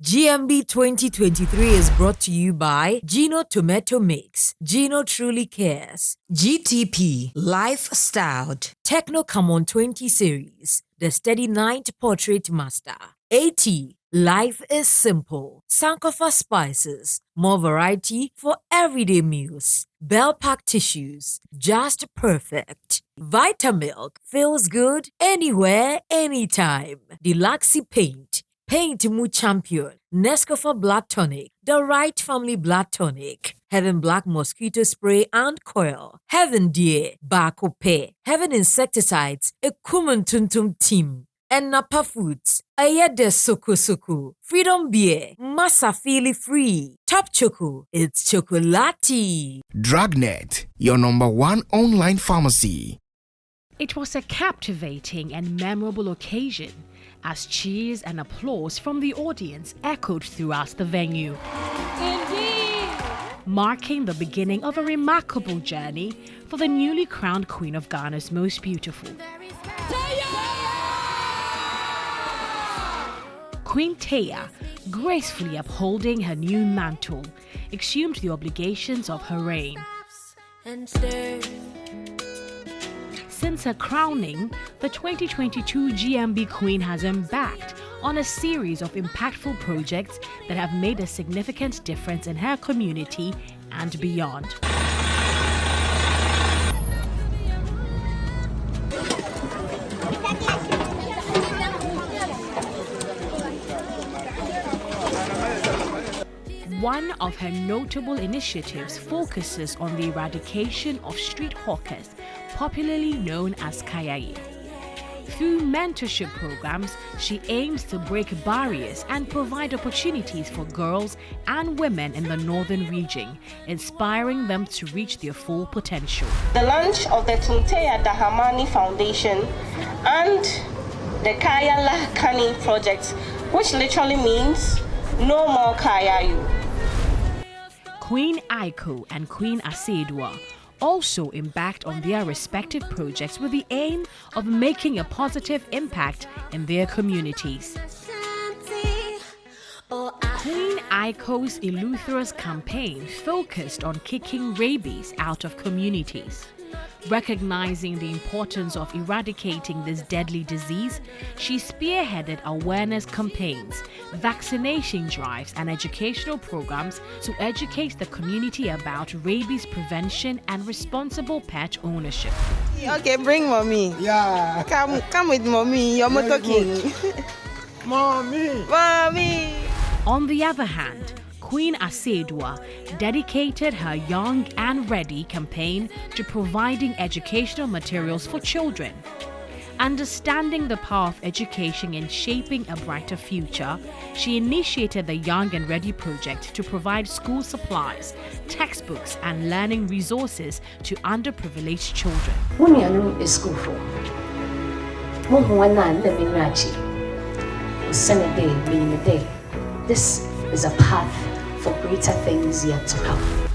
GMB 2023 is brought to you by Gino Tomato Mix. Gino truly cares. GTP Lifestyled. Techno Come On 20 series. The Steady Night Portrait Master. AT Life is Simple. Sankofa Spices. More variety for everyday meals. Bell Pack Tissues. Just perfect. Vitamilk feels good anywhere, anytime. Deluxe Paint. Paint Mu Champion, Nescafe Black Tonic, The Right Family Black Tonic, Heaven Black Mosquito Spray and Coil, Heaven Deer, Bako Pe, Heaven Insecticides, Ekumun Tuntum Team, and Napa Foods, Ayede Soko Soko, Freedom Beer, Massa Feely Free, Top Choco, it's Chocolati. Dragnet, your #1 online pharmacy. It was a captivating and memorable occasion as cheers and applause from the audience echoed throughout the venue. Indeed! Marking the beginning of a remarkable journey for the newly crowned Queen of Ghana's Most Beautiful. Queen Taya, gracefully upholding her new mantle, assumed the obligations of her reign. Since her crowning, the 2022 GMB Queen has embarked on a series of impactful projects that have made a significant difference in her community and beyond. One of her notable initiatives focuses on the eradication of street hawkers, popularly known as Kayaye. Through mentorship programs, she aims to break barriers and provide opportunities for girls and women in the northern region, inspiring them to reach their full potential. The launch of the Tunteya Dahamani Foundation and the Kaya Lahkani project, which literally means no more Kayayu. Queen Aiko and Queen Asedua also embarked on their respective projects with the aim of making a positive impact in their communities. Queen Aiko's Eleutheros campaign focused on kicking rabies out of communities. Recognizing the importance of eradicating this deadly disease, she spearheaded awareness campaigns, vaccination drives, and educational programs to educate the community about rabies prevention and responsible pet ownership. Okay, bring mommy. Yeah. Come with mommy. You're motor king. Mommy. Mommy. On the other hand, Queen Asedua dedicated her Young and Ready campaign to providing educational materials for children. Understanding the power of education in shaping a brighter future, she initiated the Young and Ready project to provide school supplies, textbooks, and learning resources to underprivileged children. Is school for this is a path for greater things yet to come.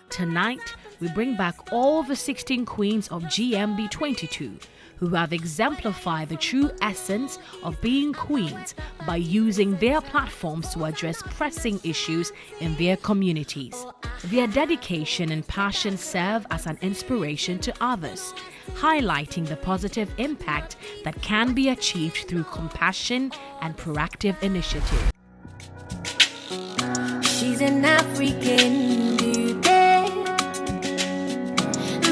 Tonight, we bring back all the 16 queens of GMB 22 who have exemplified the true essence of being queens by using their platforms to address pressing issues in their communities. Their dedication and passion serve as an inspiration to others, highlighting the positive impact that can be achieved through compassion and proactive initiative. She's an African beauty,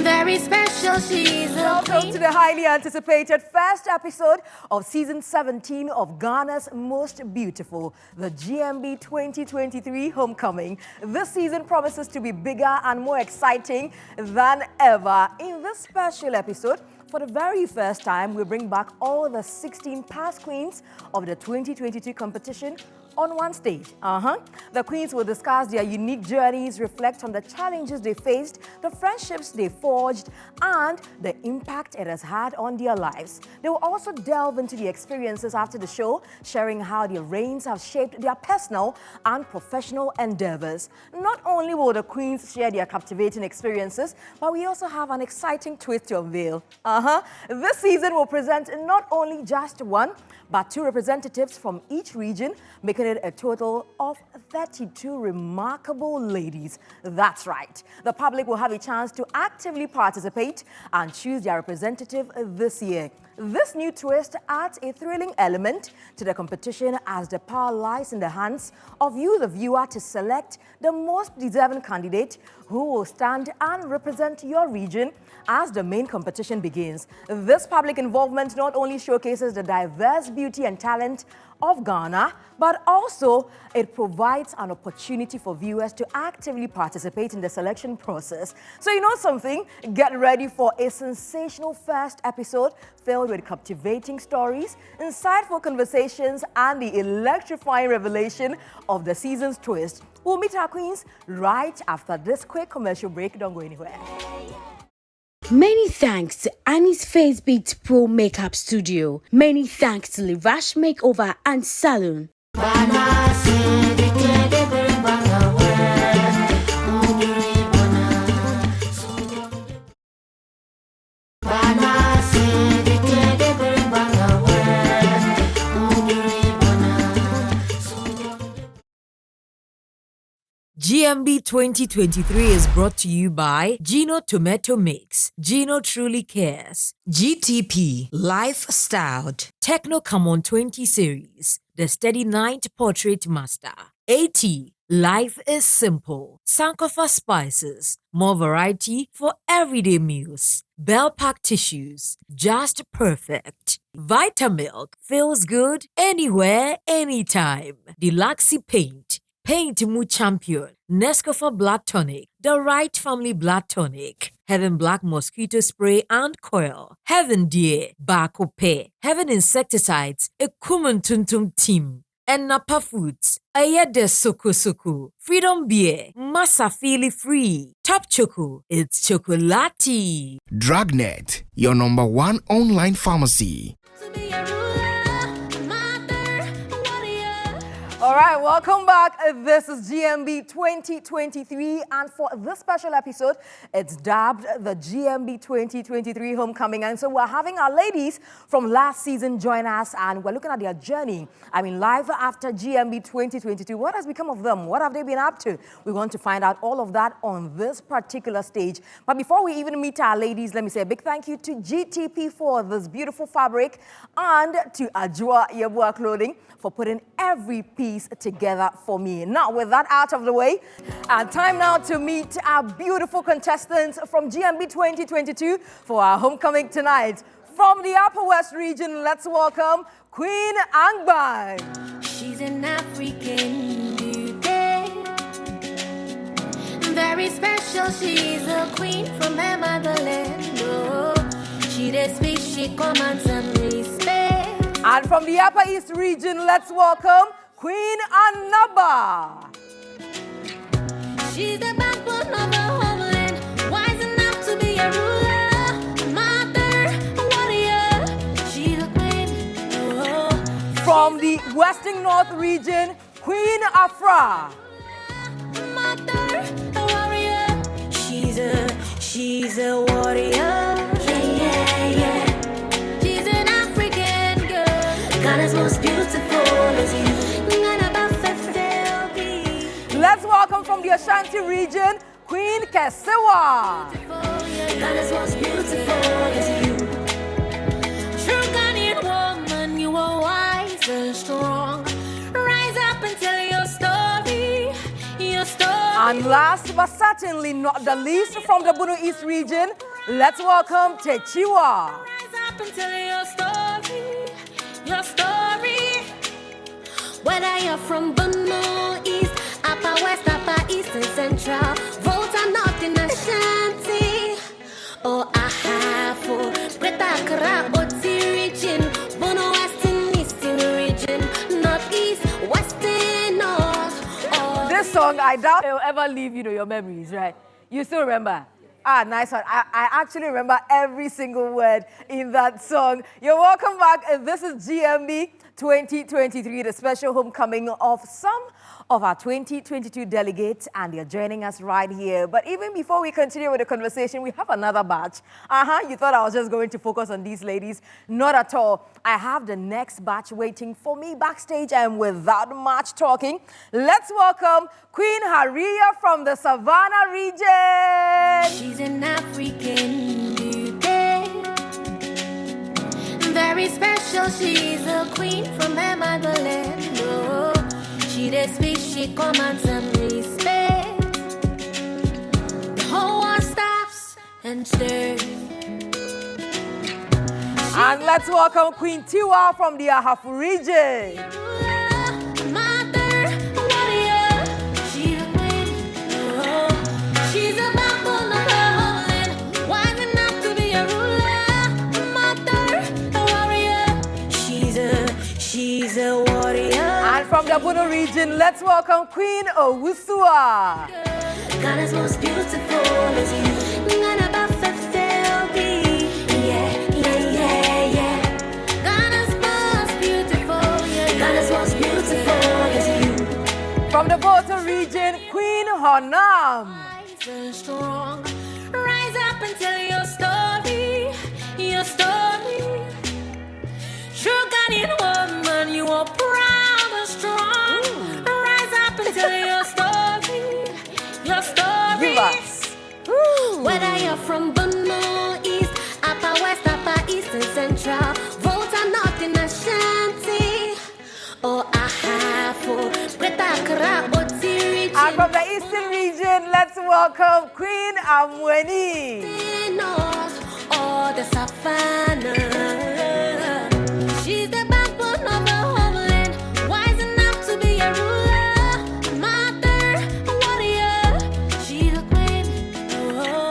very special. She's Welcome to the highly anticipated first episode of season 17 of Ghana's Most Beautiful, the GMB 2023 Homecoming. This season promises to be bigger and more exciting than ever. In this special episode, for the very first time, we bring back all the 16 past queens of the 2022 competition on one stage. The queens will discuss their unique journeys, reflect on the challenges they faced, the friendships they forged, and the impact it has had on their lives. They will also delve into the experiences after the show, sharing how their reigns have shaped their personal and professional endeavors. Not only will the queens share their captivating experiences, but we also have an exciting twist to unveil. This season will present not only just one, but two representatives from each region, making it a total of 32 remarkable ladies. That's right. The public will have a chance to actively participate and choose their representative this year. This new twist adds a thrilling element to the competition as the power lies in the hands of you, the viewer, to select the most deserving candidate who will stand and represent your region as the main competition begins. This public involvement not only showcases the diverse beauty and talent of Ghana, but also it provides an opportunity for viewers to actively participate in the selection process. So you know something? Get ready for a sensational first episode filled with captivating stories, insightful conversations, and the electrifying revelation of the season's twist. We'll meet our queens right after this quick commercial break. Don't go anywhere. Many thanks to Annie's Face Beat Pro Makeup Studio. Many thanks to Livash Makeover and Salon. GMB 2023 is brought to you by Gino Tomato Mix, Gino Truly Cares, GTP, Life Styled, Techno Come On 20 Series, The Steady Night Portrait Master, AT, Life is Simple, Sankofa Spices, more variety for everyday meals, Bell Pack Tissues, Just Perfect, Vitamilk, feels good anywhere, anytime, Deluxy Paint, Paint Mu Champion, Nescafe Blood Tonic, The Right Family Blood Tonic, Heaven Black Mosquito Spray and Coil, Heaven Deer, Bakope, Heaven Insecticides, Ekumun Tuntum Team, and Napa Foods, Ayede Soko Soko, Freedom Beer, Masafili Free, Top Choco, it's Chocolati. Dragnet, your number one online pharmacy. All right, welcome back. This is GMB 2023, and for this special episode, it's dubbed the GMB 2023 Homecoming. And so we're having our ladies from last season join us, and we're looking at their journey. I mean, live after GMB 2022. What has become of them? What have they been up to? We want to find out all of that on this particular stage. But before we even meet our ladies, let me say a big thank you to GTP for this beautiful fabric, and to Ajua Yabua Clothing for putting every piece together for me. Now, with that out of the way, time now to meet our beautiful contestants from GMB 2022 for our homecoming tonight. From the Upper West region, let's welcome Queen Angbai. She's an African beauty, very special. She's a queen from her motherland. Oh, she does speak, she commands and respect. And from the Upper East region, let's welcome Queen Anaba. She's the backbone of her homeland, wise enough to be a ruler, mother, warrior. She's a queen. Oh, from the Western North region, Queen Afra. Mother, a warrior. She's a warrior. Yeah. She's an African girl. Ghana's most beautiful is you. Let's welcome from the Ashanti region, Queen Kesewa. Ghana's most beautiful is you. True Ghanaian woman, you are wise and strong. Rise up and tell your story, your story. And last but certainly not the least, from the Bunu East region, let's welcome Techiwa. Rise up and tell your story, your story. Whether you're from Bunu East, Upper West, Upper East and Central, Volta North in Ashanti, or Ahafo, Greater Accra, Oti region, Bono Western Eastern region, Northeast, Western North. This song, I doubt it will ever leave your memories, right? You still remember? Ah, nice one. I actually remember every single word in that song. You're welcome back. This is GMB 2023, the special homecoming of some of our 2022 delegates, and they're joining us right here. But even before we continue with the conversation, we have another batch. You thought I was just going to focus on these ladies? Not at all. I have the next batch waiting for me backstage, and without much talking, let's welcome Queen Haria from the Savannah region. She's an African beauty, very special. She's a queen from her motherland. Oh, she the speak, she commands some respect. The whole world stops and stares. And let's welcome Queen Tiwa from the Ahafu region. And from the Bono region, let's welcome Queen Owusua. Ghana's most beautiful is you. Ghana's most beautiful, yeah. Ghana's most beautiful is you. From the Volta region, Queen Honam. Rise strong, rise up and tell your story, your story. True Ghanaian woman, you are proud and strong. Rise up and tell your story, your story. Give us. Whether you're from Bono East, Upper West, Upper East and Central, Volta North in Ashanti, or Ahafo, Greater Accra, Otiri. And from the Eastern region, let's welcome Queen Amweni. North or the Savannah. She's the backbone of the homeland, wise enough to be a ruler, mother, a warrior. She's a queen. Oh,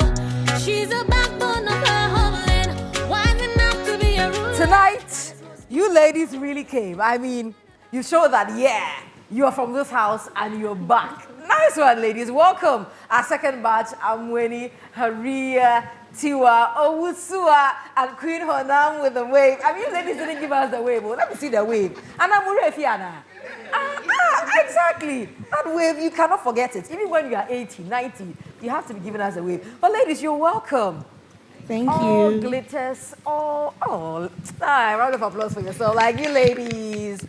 she's the backbone of her homeland, wise enough to be a ruler. Tonight, you ladies really came. I mean, you show that, yeah, you are from this house and you're back. Nice one, ladies. Welcome. Our second batch, Amweni, Haria, Tiwa, Owusua, and Queen Honam with the wave. I mean, you ladies didn't give us the wave. Well, let me see the wave. And I'm Fiana. Exactly. That wave, you cannot forget it. Even when you are 80, 90, you have to be giving us a wave. But ladies, you're welcome. Thank All you. glitters, all, round of applause for yourself. Like you ladies.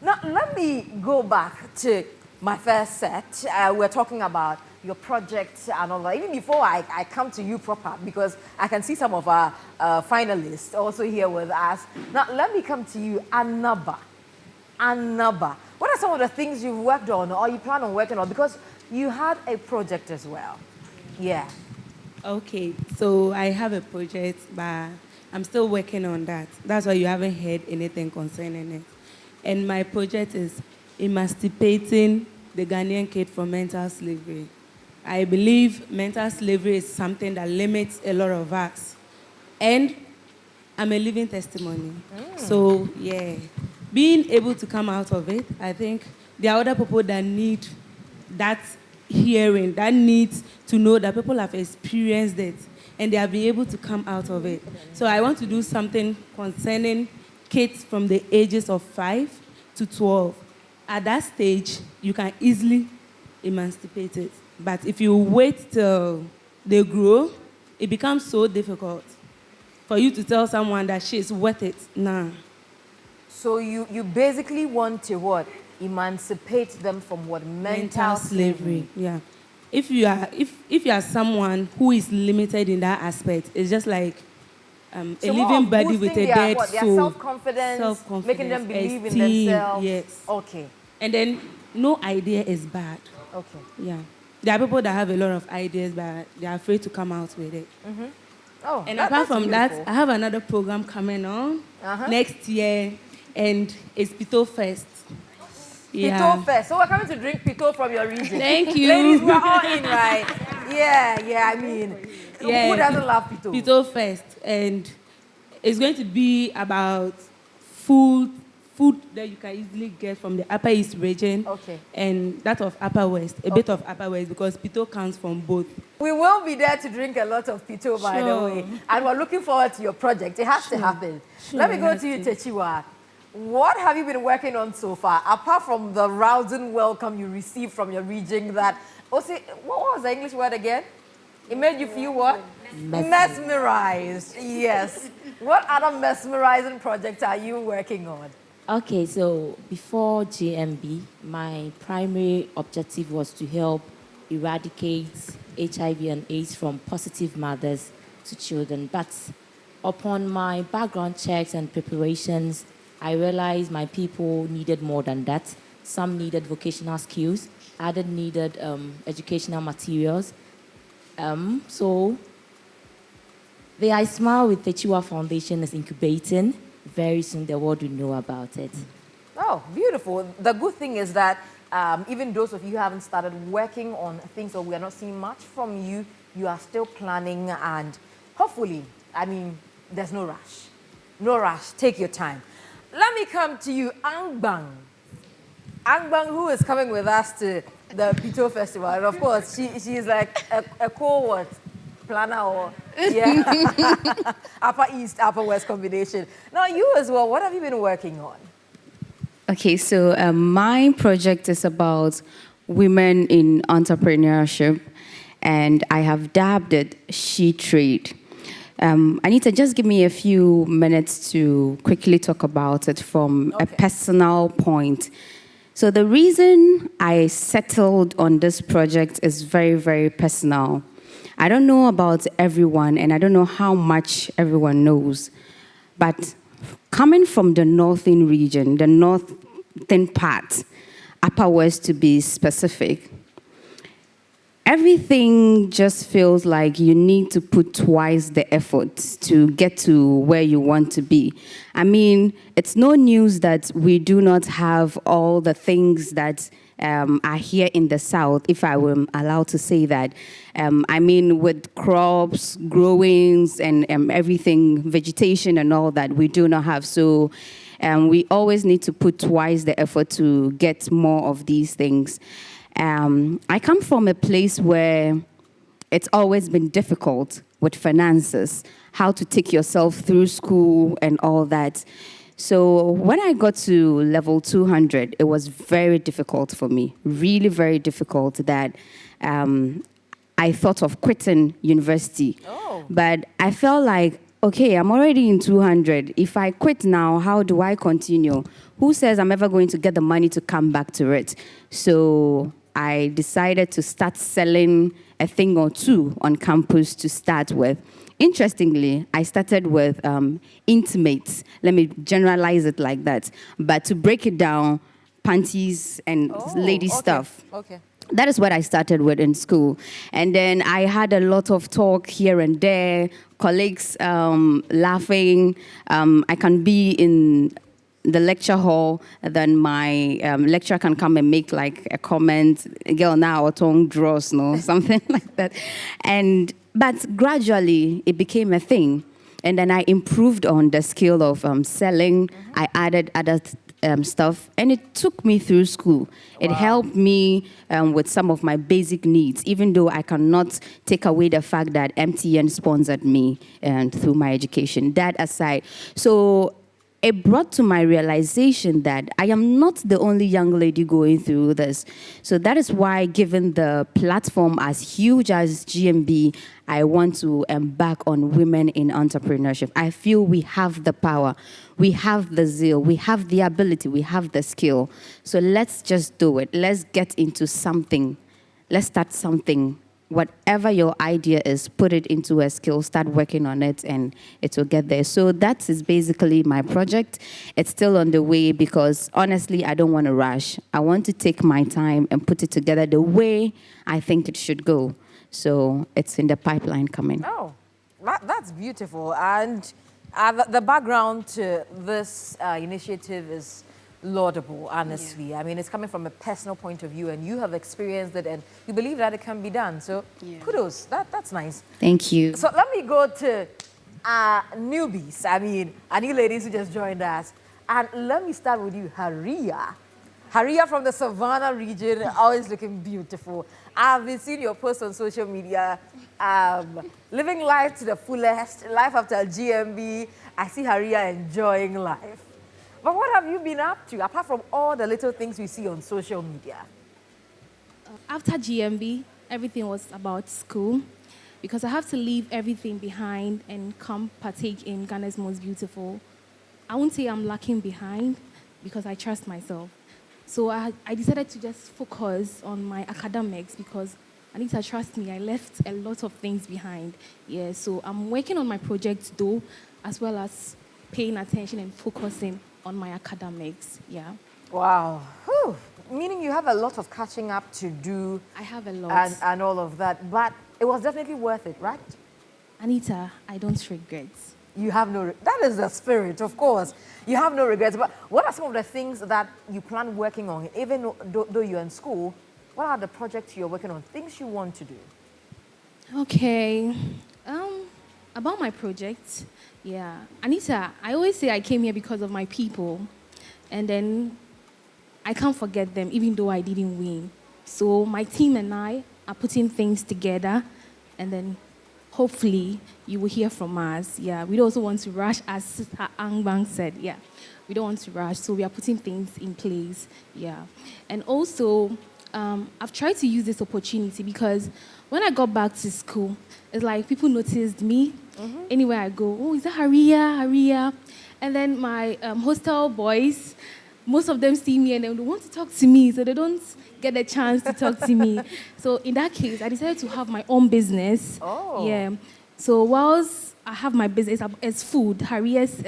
Now, let me go back to my first set. We're talking about your project and all that. Even before I come to you proper, because I can see some of our finalists also here with us. Now, let me come to you, Annaba. Annaba. What are some of the things you've worked on or you plan on working on? Because you had a project as well. Yeah. Okay, so I have a project, but I'm still working on that. That's why you haven't heard anything concerning it. And my project is emancipating the Ghanaian kid from mental slavery. I believe mental slavery is something that limits a lot of us. And I'm a living testimony. So, yeah, being able to come out of it, I think there are other people that need that hearing, that need to know that people have experienced it and they have been able to come out of it. So I want to do something concerning kids from the ages of 5 to 12. At that stage, you can easily emancipate it. But if you wait till they grow, it becomes so difficult for you to tell someone that she's worth it. Nah. So you basically want to what? Emancipate them from what? Mental slavery. Yeah. If you are someone who is limited in that aspect, it's just like a living body with a dead soul. Their self-confidence, making them believe in themselves. Yes. Okay. And then no idea is bad. Okay. Yeah. There are people that have a lot of ideas, but they are afraid to come out with it. Mm-hmm. Oh, and apart from that, I have another program coming on next year, and it's Pito Fest. Yeah. Pito Fest. So we're coming to drink Pito from your region. Thank you. Ladies, we're all in, right? Yeah, I mean, who doesn't love Pito? Pito Fest. And it's going to be about food that you can easily get from the Upper East region and that of Upper West, a bit of Upper West, because Pito comes from both. We will be there to drink a lot of Pito, by the way. And we're looking forward to your project. It has to happen. Let me go to you, Techiwa. what have you been working on so far? Apart from the rousing welcome you received from your region that, what was the English word again? It made you feel what? Mesmerized. Yes. What other mesmerizing projects are you working on? Okay, so before GMB, my primary objective was to help eradicate HIV and AIDS from positive mothers to children. But upon my background checks and preparations, I realized my people needed more than that. Some needed vocational skills, others needed educational materials. So the I Smile with the Chiwa Foundation is incubating. Very soon the world will know about it. Oh, beautiful. The good thing is that even those of you who haven't started working on things or we are not seeing much from you, you are still planning and hopefully, I mean, there's no rush. No rush. Take your time. Let me come to you, Angbang. Angbang, who is coming with us to the Pito Festival. And of course, she is like a co-what? Planner or, yeah, Upper East, Upper West combination. Now, you as well, what have you been working on? Okay, so my project is about women in entrepreneurship, and I have dubbed it She Trade. Anita, just give me a few minutes to quickly talk about it from a personal point. So the reason I settled on this project is very, very personal. I don't know about everyone, and I don't know how much everyone knows, but coming from the northern region, the northern part, Upper West to be specific, everything just feels like you need to put twice the effort to get to where you want to be. I mean, it's no news that we do not have all the things that are here in the South, if I were allowed to say that. I mean, with crops, growings, and everything, vegetation and all that, we do not have. So we always need to put twice the effort to get more of these things. I come from a place where it's always been difficult with finances, how to take yourself through school and all that. So when I got to level 200, it was very difficult for me, really very difficult that I thought of quitting university. Oh. But I felt like, okay, I'm already in 200. If I quit now, how do I continue? Who says I'm ever going to get the money to come back to it? So I decided to start selling a thing or two on campus to start with. Interestingly, I started with intimates. Let me generalize it like that. But to break it down, panties and lady stuff. Okay. That is what I started with in school. And then I had a lot of talk here and there, colleagues laughing. I can be in the lecture hall, then my lecturer can come and make like a comment, girl now our tongue draws, no, something like that. But gradually it became a thing. And then I improved on the skill of selling. I added other stuff, and it took me through school. It helped me with some of my basic needs, even though I cannot take away the fact that MTN sponsored me through my education. That aside, so it brought to my realization that I am not the only young lady going through this. So that is why, given the platform as huge as GMB, I want to embark on women in entrepreneurship. I feel we have the power, we have the zeal, we have the ability, we have the skill. So let's just do it. Let's get into something. Let's start something. Whatever your idea is, put it into a skill, start working on it, and it will get there. So that is basically my project. It's still on the way because, honestly, I don't want to rush. I want to take my time and put it together the way I think it should go. So it's in the pipeline coming. Oh, that's beautiful. And the background to this initiative is laudable, honestly. Yeah. I mean, it's coming from a personal point of view, and you have experienced it, and you believe that it can be done. So kudos, that's nice. Thank you. So let me go to newbies. I mean, new ladies who just joined us. And let me start with you, Haria. Haria from the Savannah region, always looking beautiful. I've been seeing your posts on social media, living life to the fullest, life after GMB. I see Haria enjoying life. But what have you been up to, apart from all the little things we see on social media? After GMB, everything was about school because I have to leave everything behind and come partake in Ghana's Most Beautiful. I won't say I'm lacking behind because I trust myself. So I decided to just focus on my academics because Anita, trust me, I left a lot of things behind. Yeah, so I'm working on my project though, as well as paying attention and focusing on my academics. Yeah. Wow. Whew. Meaning you have a lot of catching up to do. I have a lot. And all of that. But it was definitely worth it, right? Anita, I don't regret. You have no, that is the spirit, of course. You have no regrets. But what are some of the things that you plan working on, even though you're in school? What are the projects you're working on, things you want to do? Okay. About my project, yeah. Anita, I always say I came here because of my people. And then I can't forget them, even though I didn't win. So my team and I are putting things together. And then hopefully you will hear from us. Yeah, we don't also want to rush, as Sister Angbang said. Yeah, we don't want to rush. So we are putting things in place. Yeah. And also, I've tried to use this opportunity because when I got back to school, it's like people noticed me. Anywhere I go, oh, is that Haria? And then my hostel boys, most of them see me and they want to talk to me, so they don't get the chance to talk to me. So in that case, I decided to have my own business. Oh. Yeah. So whilst I have my business, it's food, Haria's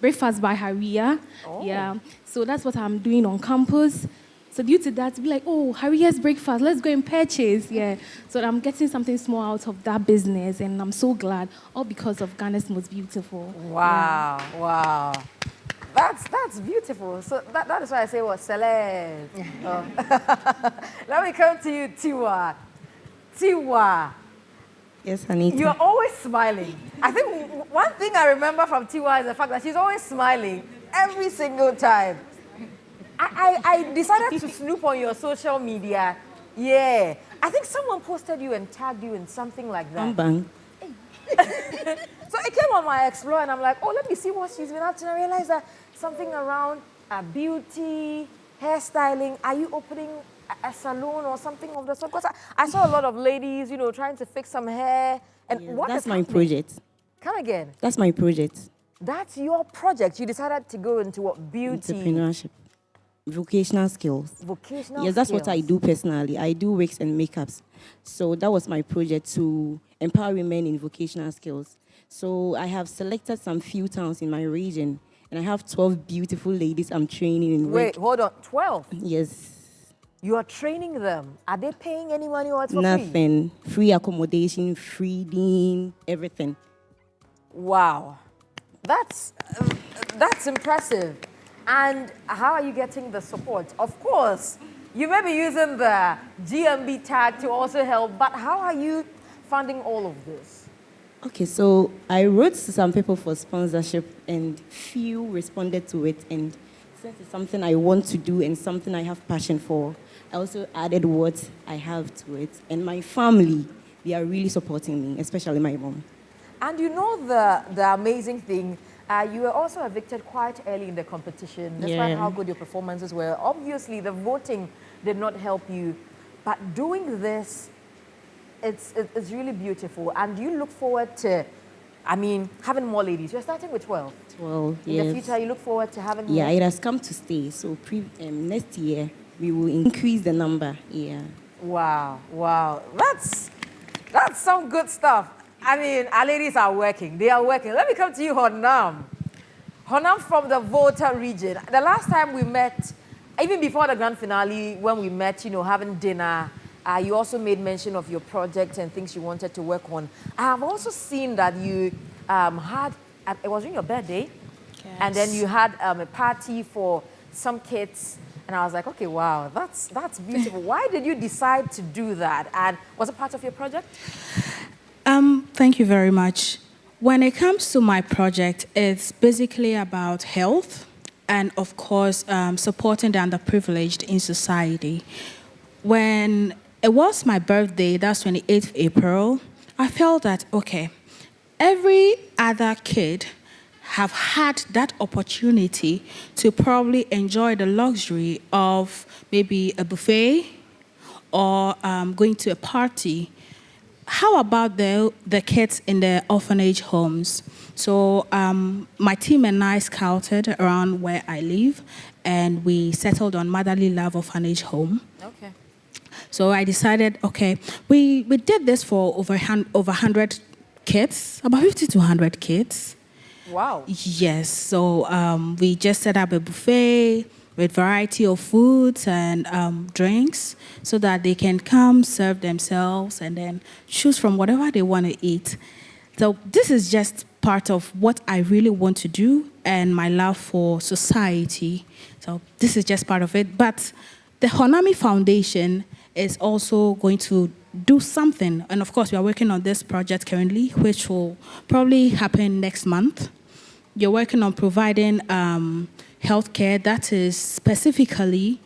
Breakfast by Haria. Oh. Yeah. So that's what I'm doing on campus. So due to that, be like, oh, Haria's Breakfast, let's go and purchase. Yeah. So I'm getting something small out of that business, and I'm so glad, all because of Ghana's Most Beautiful. Wow, wow. That's beautiful. So that is why I say, well, celeb. Let me come to you, Tiwa. Tiwa. Yes, Anita. You're always smiling. I think one thing I remember from Tiwa is the fact that she's always smiling every single time. I decided to snoop on your social media. Yeah. I think someone posted you and tagged you in something like that. Bang. So it came on my Explore and I'm like, oh, let me see what she's been up to. And I realized that something around beauty, hairstyling. Are you opening a salon or something of the sort? Because I saw a lot of ladies, trying to fix some hair. And Yes, what that's is my happening? project. Come again. That's my project. That's your project. You decided to go into what? Beauty. Entrepreneurship. Vocational skills. Vocational Yes, that's what I skills. do personally. I do wigs and makeups. So that was my project, to empower women in vocational skills. So I have selected some few towns in my region, and I have 12 beautiful ladies I'm training in Wait, hold on. 12? Yes. You are training them. Are they paying any money or it's for free? Nothing. Free accommodation, feeding, everything. Wow. That's impressive. And how are you getting the support? Of course, you may be using the GMB tag to also help, but how are you funding all of this? Okay, so I wrote to some people for sponsorship, and few responded to it. And since it's something I want to do and something I have passion for, I also added what I have to it. And my family, they are really supporting me, especially my mom. And you know the amazing thing, you were also evicted quite early in the competition, despite how good your performances were. Obviously, the voting did not help you, but doing this, it's really beautiful. And you look forward to, having more ladies. You're starting with 12. 12, In yes. the future, you look forward to having more? Yeah, it has come to stay. So next year, we will increase the number. Yeah. Wow, wow. That's some good stuff. Our ladies are working. They are working. Let me come to you, Honam. Honam from the Volta region. The last time we met, even before the grand finale, when we met, having dinner, you also made mention of your project and things you wanted to work on. I have also seen that you it was on your birthday, and then you had a party for some kids. And I was like, okay, wow, that's beautiful. Why did you decide to do that? And was it part of your project? Thank you very much. When it comes to my project, it's basically about health and, of course, supporting the underprivileged in society. When it was my birthday, that's 28th April, I felt that, okay, every other kid have had that opportunity to probably enjoy the luxury of maybe a buffet or going to a party. How about the kids in the orphanage homes? So my team and I scouted around where I live, and we settled on Motherly Love Orphanage Home. Okay. So I decided, okay, we did this for over 100 kids, about 50 to 100 kids. Wow. Yes, so we just set up a buffet with variety of foods and drinks so that they can come, serve themselves, and then choose from whatever they want to eat. So this is just part of what I really want to do and my love for society. So this is just part of it. But the Honami Foundation is also going to do something. And of course, we are working on this project currently, which will probably happen next month. You're working on providing healthcare that is specifically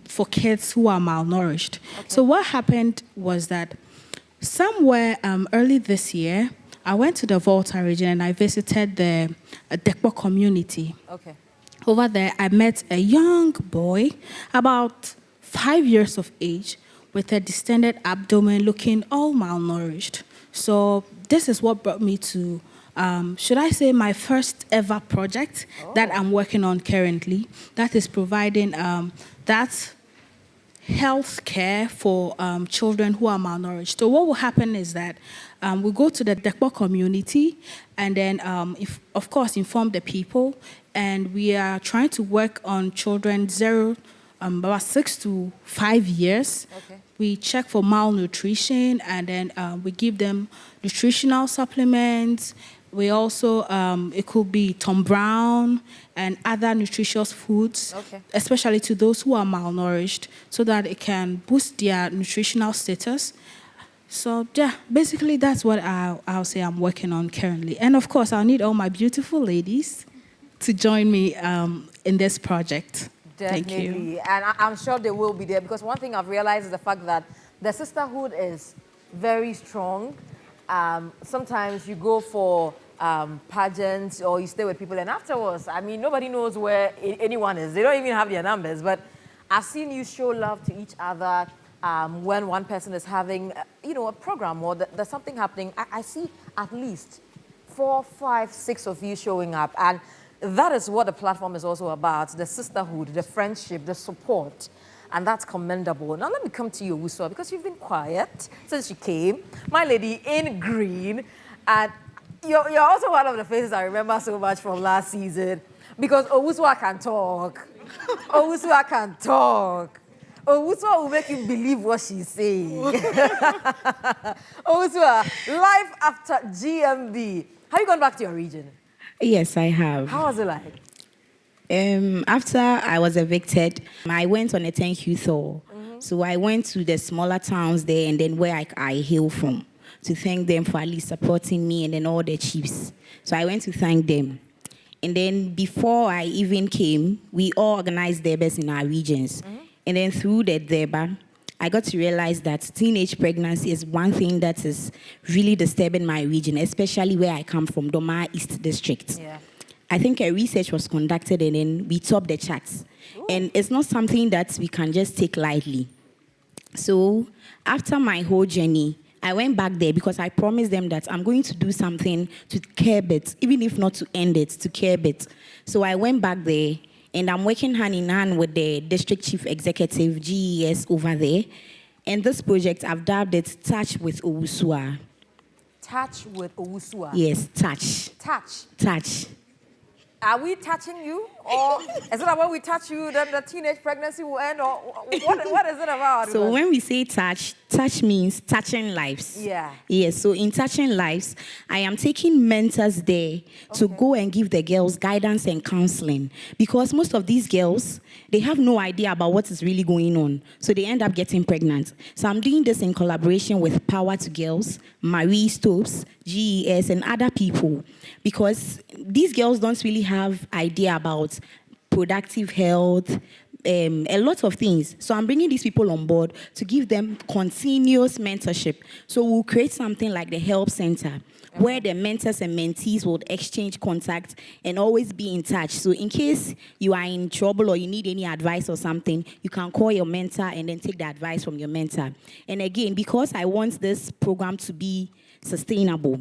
for kids who are malnourished. Okay. So what happened was that somewhere early this year, I went to the Volta region and I visited the Dekpo community. Okay. Over there, I met a young boy, about 5 years of age, with a distended abdomen, looking all malnourished. So this is what brought me to, should I say, my first ever project that I'm working on currently. That is providing that health care for children who are malnourished. So what will happen is that we go to the Dekpo community and then, of course, inform the people. And we are trying to work on children about 6 to 5 years. Okay. We check for malnutrition, and then we give them nutritional supplements. We also, it could be Tom Brown and other nutritious foods, especially to those who are malnourished, so that it can boost their nutritional status. So yeah, basically that's what I'll say I'm working on currently. And of course, I'll need all my beautiful ladies to join me in this project. Definitely. Thank you. And I'm sure they will be there, because one thing I've realized is the fact that the sisterhood is very strong. Sometimes you go for pageants or you stay with people, and afterwards, I mean, nobody knows where anyone is. They don't even have their numbers. But I've seen you show love to each other when one person is having, a program or there's something happening. I see at least 4, 5, 6 of you showing up. And that is what the platform is also about, the sisterhood, the friendship, the support. And that's commendable. Now let me come to you, Owusu, because you've been quiet since you came. My lady in green. And you're also one of the faces I remember so much from last season, because Owusu can talk. Owusu can talk. Owusu will make you believe what she's saying. Owusu, life after GMB. Have you gone back to your region? Yes, I have. How was it like? After I was evicted, I went on a thank you tour. So I went to the smaller towns there and then where I hail from to thank them for at least supporting me, and then all the chiefs. So I went to thank them. And then before I even came, we all organized derbas in our regions. And then through the derba, I got to realize that teenage pregnancy is one thing that is really disturbing my region, especially where I come from, Doma East District. Yeah. I think a research was conducted and then we topped the charts. Ooh. And it's not something that we can just take lightly. So after my whole journey, I went back there because I promised them that I'm going to do something to curb it, even if not to end it, to curb it. So I went back there. And I'm working hand in hand with the district chief executive, GES, over there. And this project, I've dubbed it Touch with Owusu. Touch with Owusu? Yes, touch. Touch? Touch. Are we touching you? Or is it about we touch you, then the teenage pregnancy will end? Or what is it about? So when we say touch, touch means touching lives. Yeah. Yes, so in touching lives, I am taking mentors there to go and give the girls guidance and counseling. Because most of these girls, they have no idea about what is really going on. So they end up getting pregnant. So I'm doing this in collaboration with Power to Girls, Marie Stopes, GES, and other people. Because these girls don't really have idea about productive health, a lot of things. So I'm bringing these people on board to give them continuous mentorship. So we'll create something like the Help Center, where the mentors and mentees will exchange contact and always be in touch. So in case you are in trouble or you need any advice or something, you can call your mentor and then take the advice from your mentor. And again, because I want this program to be sustainable,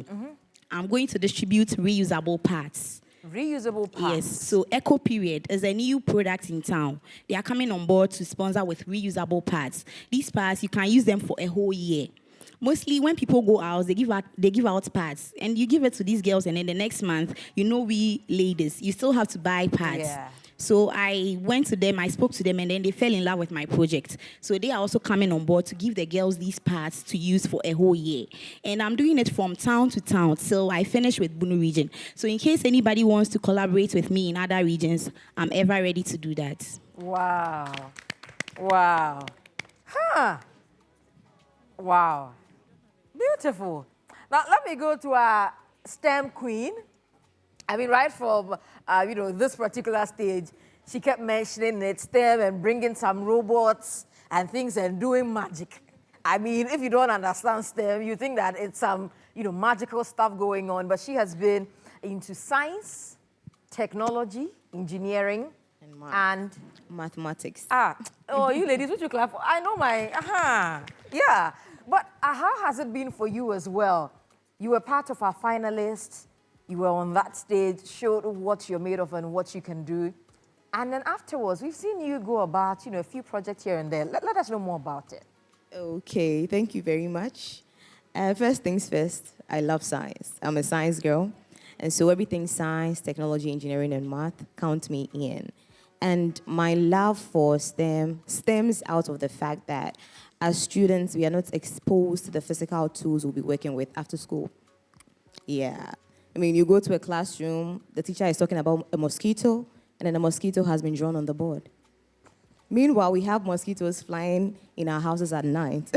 I'm going to distribute reusable parts. Reusable parts. Yes, so Eco Period is a new product in town. They are coming on board to sponsor with reusable parts. These parts, you can use them for a whole year. Mostly when people go out, they give out pads, and you give it to these girls, and then the next month, we ladies, you still have to buy pads. Yeah. So I went to them, I spoke to them, and then they fell in love with my project. So they are also coming on board to give the girls these pads to use for a whole year. And I'm doing it from town to town till I finish with Bunu region. So in case anybody wants to collaborate with me in other regions, I'm ever ready to do that. Wow. Wow. Huh. Wow. Beautiful. Now, let me go to our STEM queen. I mean, right from, this particular stage, she kept mentioning it, STEM, and bringing some robots and things and doing magic. I mean, if you don't understand STEM, you think that it's some, magical stuff going on, but she has been into science, technology, engineering, and mathematics. Oh, you ladies, what you clap for? I know my, yeah. But how has it been for you as well? You were part of our finalists. You were on that stage, showed what you're made of and what you can do. And then afterwards, we've seen you go about, a few projects here and there. Let us know more about it. Okay, thank you very much. First things first, I love science. I'm a science girl. And so everything science, technology, engineering, and math, count me in. And my love for STEM stems out of the fact that as students, we are not exposed to the physical tools we'll be working with after school. Yeah. I mean, you go to a classroom, the teacher is talking about a mosquito, and then a mosquito has been drawn on the board. Meanwhile, we have mosquitoes flying in our houses at night.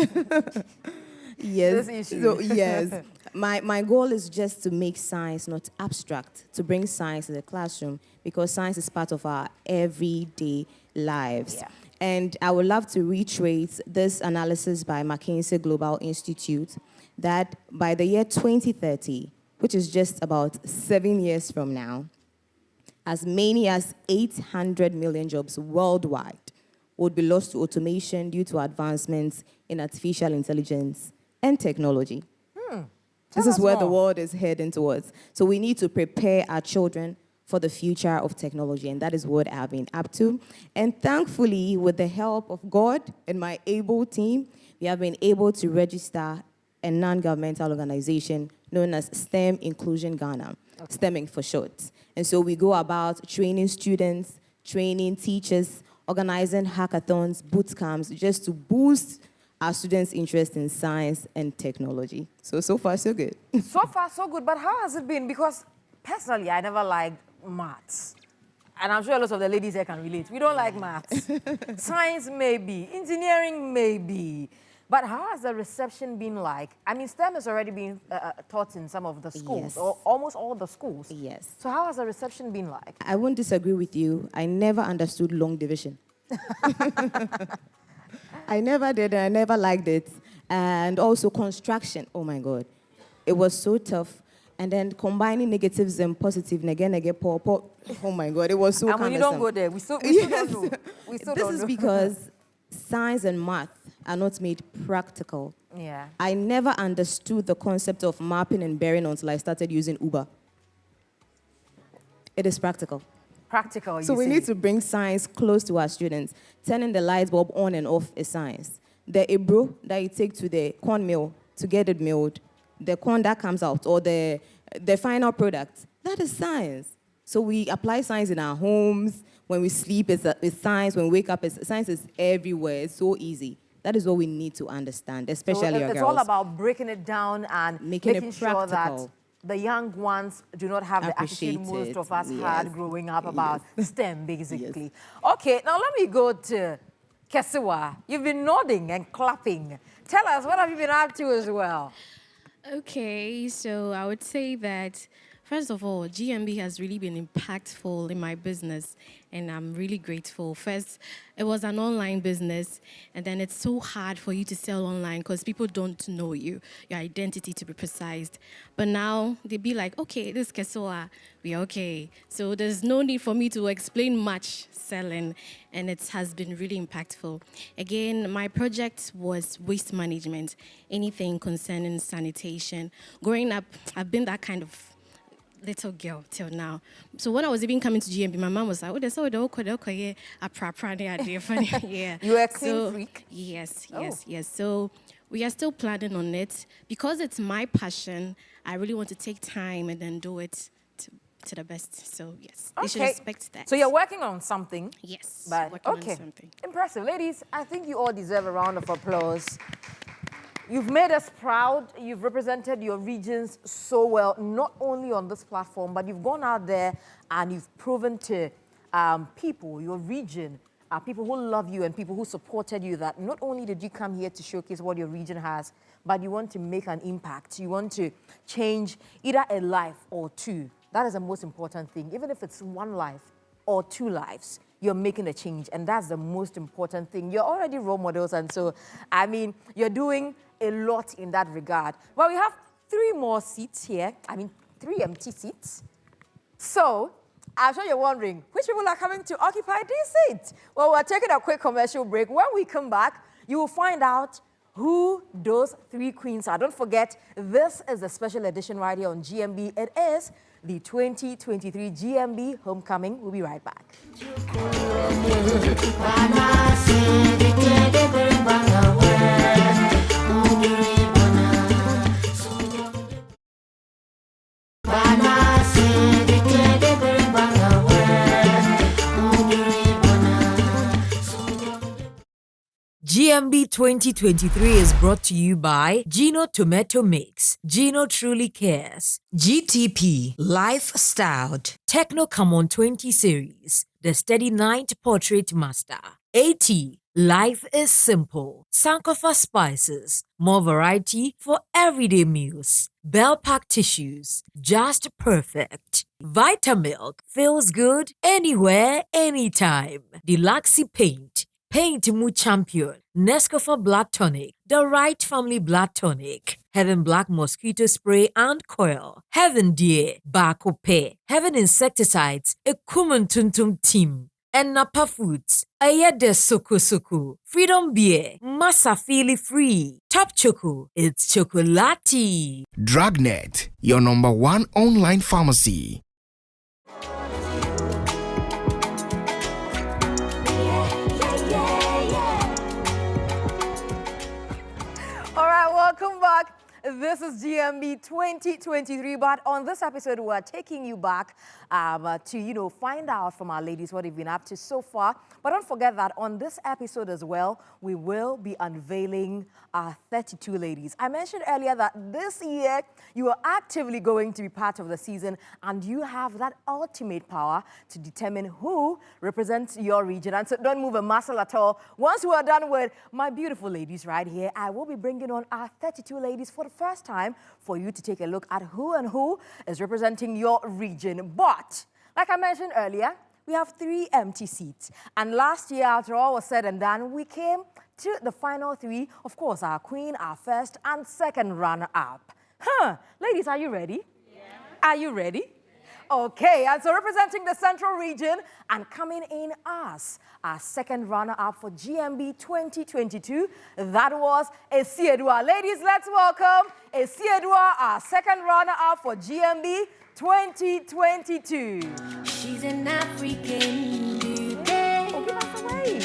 Yes. This issue. So, yes. My goal is just to make science not abstract, to bring science to the classroom, because science is part of our everyday lives. Yeah. And I would love to reiterate this analysis by McKinsey Global Institute that by the year 2030, which is just about 7 years from now, as many as 800 million jobs worldwide would be lost to automation due to advancements in artificial intelligence and technology. This is where the world is heading towards. So we need to prepare our children for the future of technology, and that is what I've been up to. And thankfully, with the help of God and my able team, we have been able to register a non-governmental organization known as STEM Inclusion Ghana, STEMing for short. And so we go about training students, training teachers, organizing hackathons, boot camps, just to boost our students' interest in science and technology. So far, so good. So far, so good. But how has it been? Because personally, I never liked maths. And I'm sure lots of the ladies here can relate. We don't like maths. Science, maybe. Engineering, maybe. But how has the reception been like? I mean, STEM has already been taught in some of the schools, Yes. or almost all the schools. Yes. So how has the reception been like? I won't disagree with you. I never understood long division. I never did, and I never liked it. And also construction, oh my God. It was so tough. And then combining negatives and positives, oh my God, it was so And when you don't go there, we still don't know. We still don't This is know. because science and math are not made practical. Yeah. I never understood the concept of mapping and bearing until I started using Uber. It is practical. Practical, So we need to bring science close to our students. Turning the light bulb on and off is science. The ebro that you take to the corn mill to get it milled, the corn that comes out, or the final product, that is science. So we apply science in our homes. When we sleep, it's science. When we wake up, science is everywhere. It's so easy. That is what we need to understand, especially our girls. It's all about breaking it down and Making it sure that practical. the young ones do not have the attitude Appreciate most it. of us Yes. had growing up about STEM, basically. Okay, now let me go to Kesiwa. You've been nodding and clapping. Tell us, what have you been up to as well? Okay, so I would say that First of all, GMB has really been impactful in my business, and I'm really grateful. First, it was an online business, and then it's so hard for you to sell online because people don't know you, your identity to be precise. But now they be like, okay, this Kesoa, we're okay. So there's no need for me to explain much selling, and it has been really impactful. Again, my project was waste management, anything concerning sanitation. Growing up, I've been that kind of little girl till now. So when I was even coming to GMB, my mom was like, "Oh, there's all the okay, yeah." You were a clean freak? Yes. So we are still planning on it because it's my passion. I really want to take time and then do it to the best. So yes, you should expect that. So you're working on something? Yes. But working on something. Impressive, ladies. I think you all deserve a round of applause. You've made us proud. You've represented your regions so well, not only on this platform, but you've gone out there and you've proven to people, your region, people who love you and people who supported you, that not only did you come here to showcase what your region has, but you want to make an impact. You want to change either a life or two. That is the most important thing. Even if it's one life or two lives, you're making a change, and that's the most important thing. You're already role models, and so, I mean, you're doing a lot in that regard. Well, we have 3 more seats here. 3 empty seats. So, I'm sure you're wondering, which people are coming to occupy these seats? Well, we're taking a quick commercial break. When we come back, you will find out who those 3 queens are. Don't forget, this is a special edition right here on GMB. It is the 2023 GMB Homecoming. We'll be right back. GMB 2023 is brought to you by Gino Tomato Mix, Gino Truly Cares, GTP, Life Styled, Techno Come On 20 Series, The Steady Night Portrait Master, AT, Life is Simple, Sankofa Spices, more variety for everyday meals, Bell Pack Tissues, Just Perfect, Vitamilk, feels good anywhere, anytime, Deluxy Paint, Paint Mu Champion, Nescafe Blood Tonic, The Right Family Blood Tonic, Heaven Black Mosquito Spray and Coil, Heaven Deer, Bakope, Heaven Insecticides, Ekumun Tuntum Team, and Napa Foods, Ayede Soko Soko, Freedom Beer, Massa Feely Free, Top Choco, it's Chocolati. Dragnet, your number 1 online pharmacy. All right, welcome back. This is GMB 2023, but on this episode, we're taking you back to, find out from our ladies what they've been up to so far. But don't forget that on this episode as well, we will be unveiling our 32 ladies. I mentioned earlier that this year, you are actively going to be part of the season, and you have that ultimate power to determine who represents your region. And so don't move a muscle at all. Once we are done with my beautiful ladies right here, I will be bringing on our 32 ladies for the first time for you to take a look at who is representing your region. But, like I mentioned earlier, we have 3 empty seats. And last year, after all was said and done, we came to the final 3. Of course, our queen, our first and second runner-up. Ladies, are you ready? Yeah. Are you ready? Yeah. Okay, and so representing the Central Region and coming in as our second runner-up for GMB 2022, that was Esiedua. Ladies, let's welcome Esiedua, our second runner-up for GMB 2022. She's an African beauty. Oh, give us away.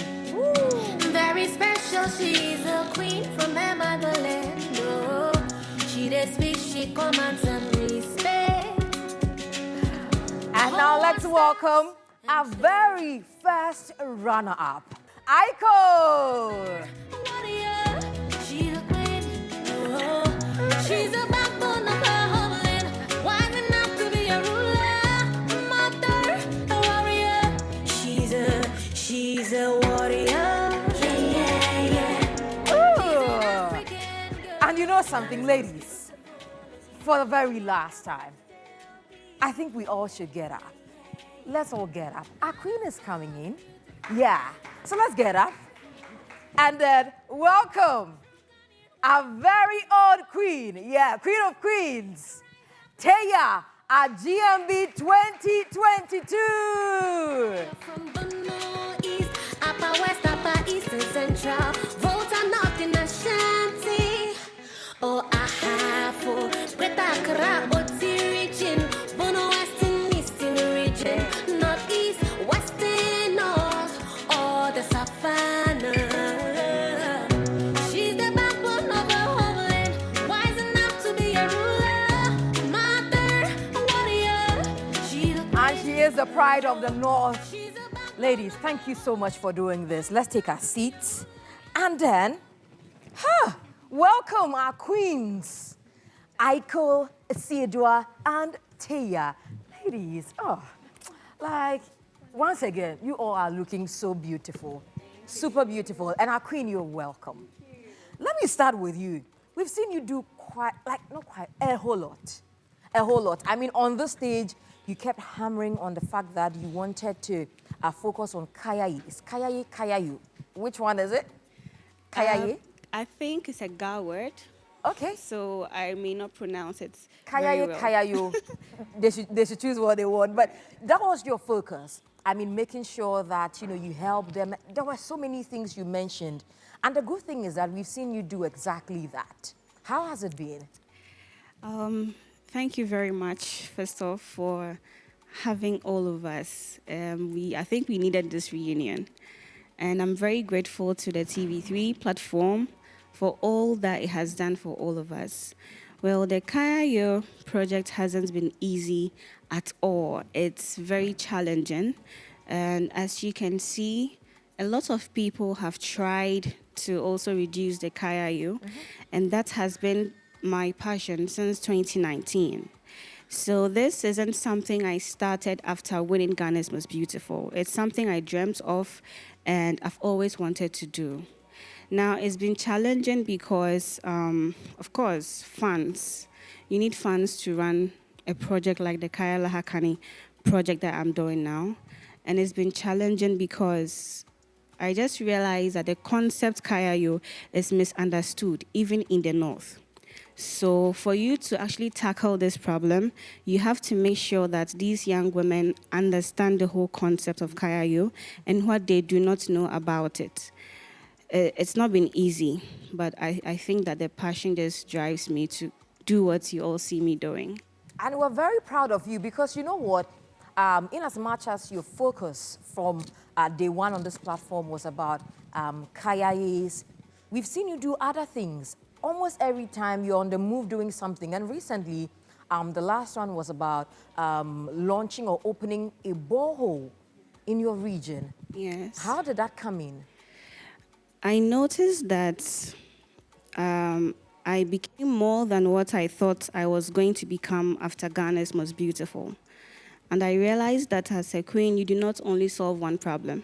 Very special, she's a queen from her motherland. Oh, she does speak, she commands and respect. And now let's welcome our very first runner-up, Aiko. She's a queen. Oh, she's a backbone of her homeland, wise enough to be a ruler, mother, a warrior. She's a warrior. And you know something, ladies? For the very last time, I think we all should get up. Let's all get up. Our queen is coming in. Yeah. So let's get up. And then welcome our very own queen. Yeah, queen of queens. Taya at GMB 2022. From Bono East, Upper West, Upper East and Central. Volta North in Ashanti. Oh, Ahafo. Greater Accra, Oti region. Bono West and Eastern region. Northeast, Western North. Oh, the Savannah. She's the backbone of the homeland. Wise enough to be a ruler. Mother, a warrior. And she is the pride of the North. Ladies, thank you so much for doing this. Let's take our seats. And then, welcome our queens, Aiko, Siedua, and Taya. Ladies, once again, you all are looking so beautiful, super beautiful. And our queen, you're welcome. Let me start with you. We've seen you do a whole lot. A whole lot. I mean, on the stage, you kept hammering on the fact that you wanted to focus on Kayayi. Is Kayayi, Kayayu? Which one is it? Kayayi? I think it's a Ga word. Okay. So I may not pronounce it Kayayi, very well. Kayayu. They should choose what they want. But that was your focus. I mean, making sure that, you help them. There were so many things you mentioned. And the good thing is that we've seen you do exactly that. How has it been? Thank you very much, first off, for having all of us. I think we needed this reunion. And I'm very grateful to the TV3 platform for all that it has done for all of us. Well, the Kayayo project hasn't been easy at all. It's very challenging. And as you can see, a lot of people have tried to also reduce the Kayayo. And that has been my passion since 2019. So this isn't something I started after winning Ghana's Most Beautiful. It's something I dreamt of and I've always wanted to do. Now, it's been challenging because, of course, funds. You need funds to run a project like the Kaya Lahakani project that I'm doing now. And it's been challenging because I just realized that the concept Kayayo is misunderstood, even in the North. So for you to actually tackle this problem, you have to make sure that these young women understand the whole concept of Kayayo and what they do not know about it. It's not been easy, but I think that the passion just drives me to do what you all see me doing. And we're very proud of you because you know what? In as much as your focus from day one on this platform was about Kayayes, we've seen you do other things. Almost every time you're on the move doing something. And recently, the last one was about launching or opening a borehole in your region. Yes. How did that come in? I noticed that I became more than what I thought I was going to become after Ghana's Most Beautiful. And I realized that as a queen, you do not only solve one problem.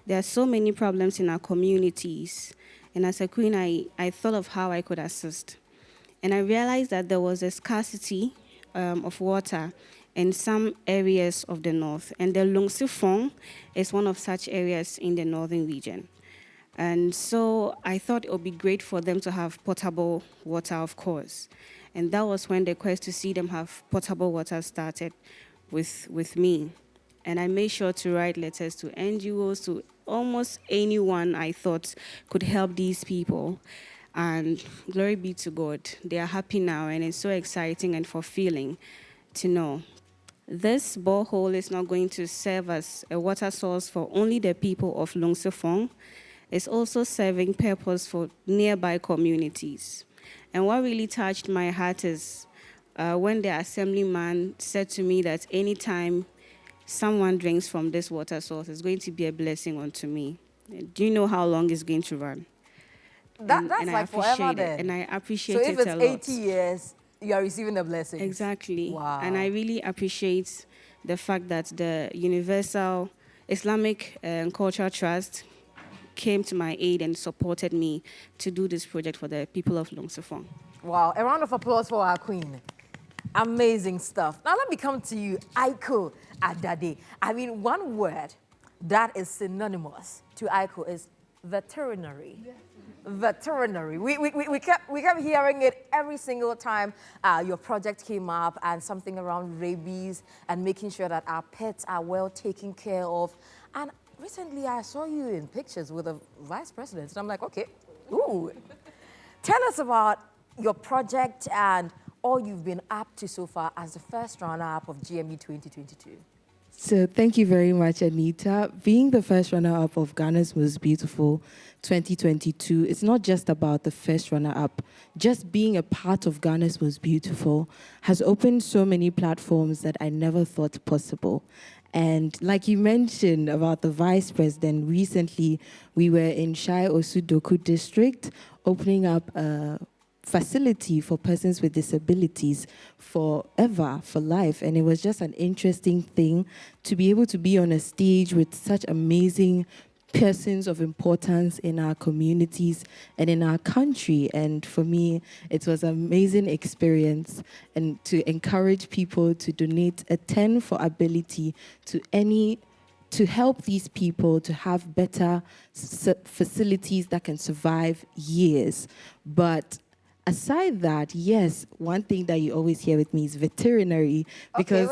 There are so many problems in our communities. And as a queen, I thought of how I could assist. And I realized that there was a scarcity of water in some areas of the north. And the Lungsifong is one of such areas in the northern region. And so I thought it would be great for them to have potable water, of course. And that was when the quest to see them have potable water started with me. And I made sure to write letters to NGOs, to almost anyone I thought could help these people. And glory be to God, they are happy now, and it's so exciting and fulfilling to know. This borehole is not going to serve as a water source for only the people of Lungsifong. It's also serving purpose for nearby communities. And what really touched my heart is when the assemblyman said to me that anytime someone drinks from this water source, it's going to be a blessing unto me. Do you know how long it's going to run? That's like forever then. And I appreciate it a lot. So if it's 80 years, you are receiving the blessing. Exactly. Wow. And I really appreciate the fact that the Universal Islamic and Cultural Trust came to my aid and supported me to do this project for the people of Lungsifong. Wow, a round of applause for our queen. Amazing stuff. Now let me come to you, Aiko Adade. I mean, one word that is synonymous to Aiko is veterinary. Veterinary. We kept hearing it every single time your project came up, and something around rabies and making sure that our pets are well taken care of. And recently I saw you in pictures with the vice president, and I'm like, okay, ooh. Tell us about your project and all you've been up to so far as the first runner-up of GMB 2022. So thank you very much, Anita. Being the first runner-up of Ghana's Most Beautiful 2022, it's not just about the first runner-up. Just being a part of Ghana's Most Beautiful has opened so many platforms that I never thought possible. And like you mentioned about the vice president, recently we were in Shai Osudoku district opening up a facility for persons with disabilities forever, for life. And it was just an interesting thing to be able to be on a stage with such amazing persons of importance in our communities and in our country. And for me, it was an amazing experience, and to encourage people to donate a 10 for ability to help these people to have better facilities that can survive years. But aside that, yes, one thing that you always hear with me is veterinary, because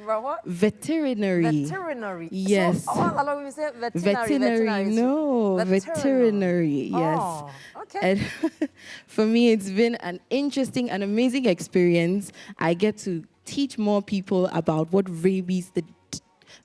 what? Veterinary. Veterinary. Yes. So all along we say veterinary. No, veterinary. Yes. Oh, okay. And for me, it's been an interesting and amazing experience. I get to teach more people about what rabies,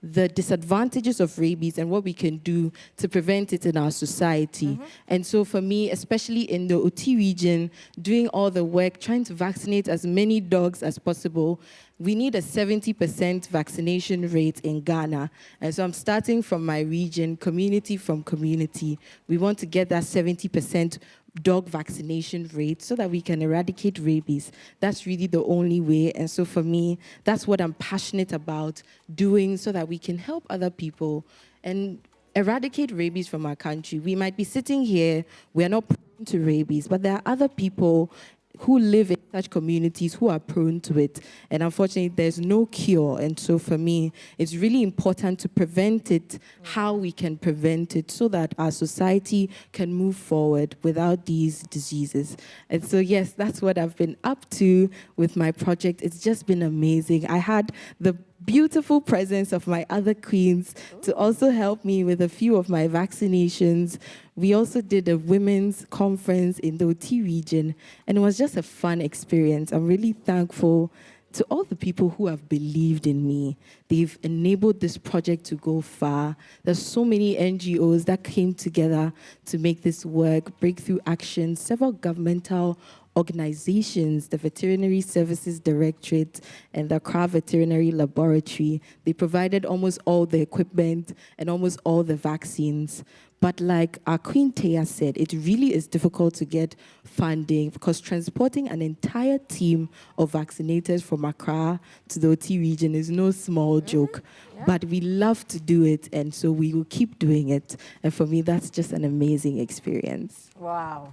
the disadvantages of rabies and what we can do to prevent it in our society. And so for me, especially in the OT region, doing all the work, trying to vaccinate as many dogs as possible, we need a 70% vaccination rate in Ghana. And so I'm starting from my region, community from community. We want to get that 70% dog vaccination rate so that we can eradicate rabies. That's really the only way. And so for me, that's what I'm passionate about doing, so that we can help other people and eradicate rabies from our country. We might be sitting here, we're not prone to rabies, but there are other people who live in such communities who are prone to it. And unfortunately, there's no cure. And so for me, it's really important to prevent it, how we can prevent it, so that our society can move forward without these diseases. And so, yes, that's what I've been up to with my project. It's just been amazing. I had the beautiful presence of my other queens to also help me with a few of my vaccinations. We also did a women's conference in the OT region, and it was just a fun experience. I'm really thankful to all the people who have believed in me. They've enabled this project to go far. There's so many NGOs that came together to make this work, Breakthrough Action, several governmental organizations, the Veterinary Services Directorate and the Accra Veterinary Laboratory. They provided almost all the equipment and almost all the vaccines. But like our Queen Taya said, it really is difficult to get funding, because transporting an entire team of vaccinators from Accra to the OT region is no small joke. Yeah. But we love to do it, and so we will keep doing it. And for me, that's just an amazing experience. Wow.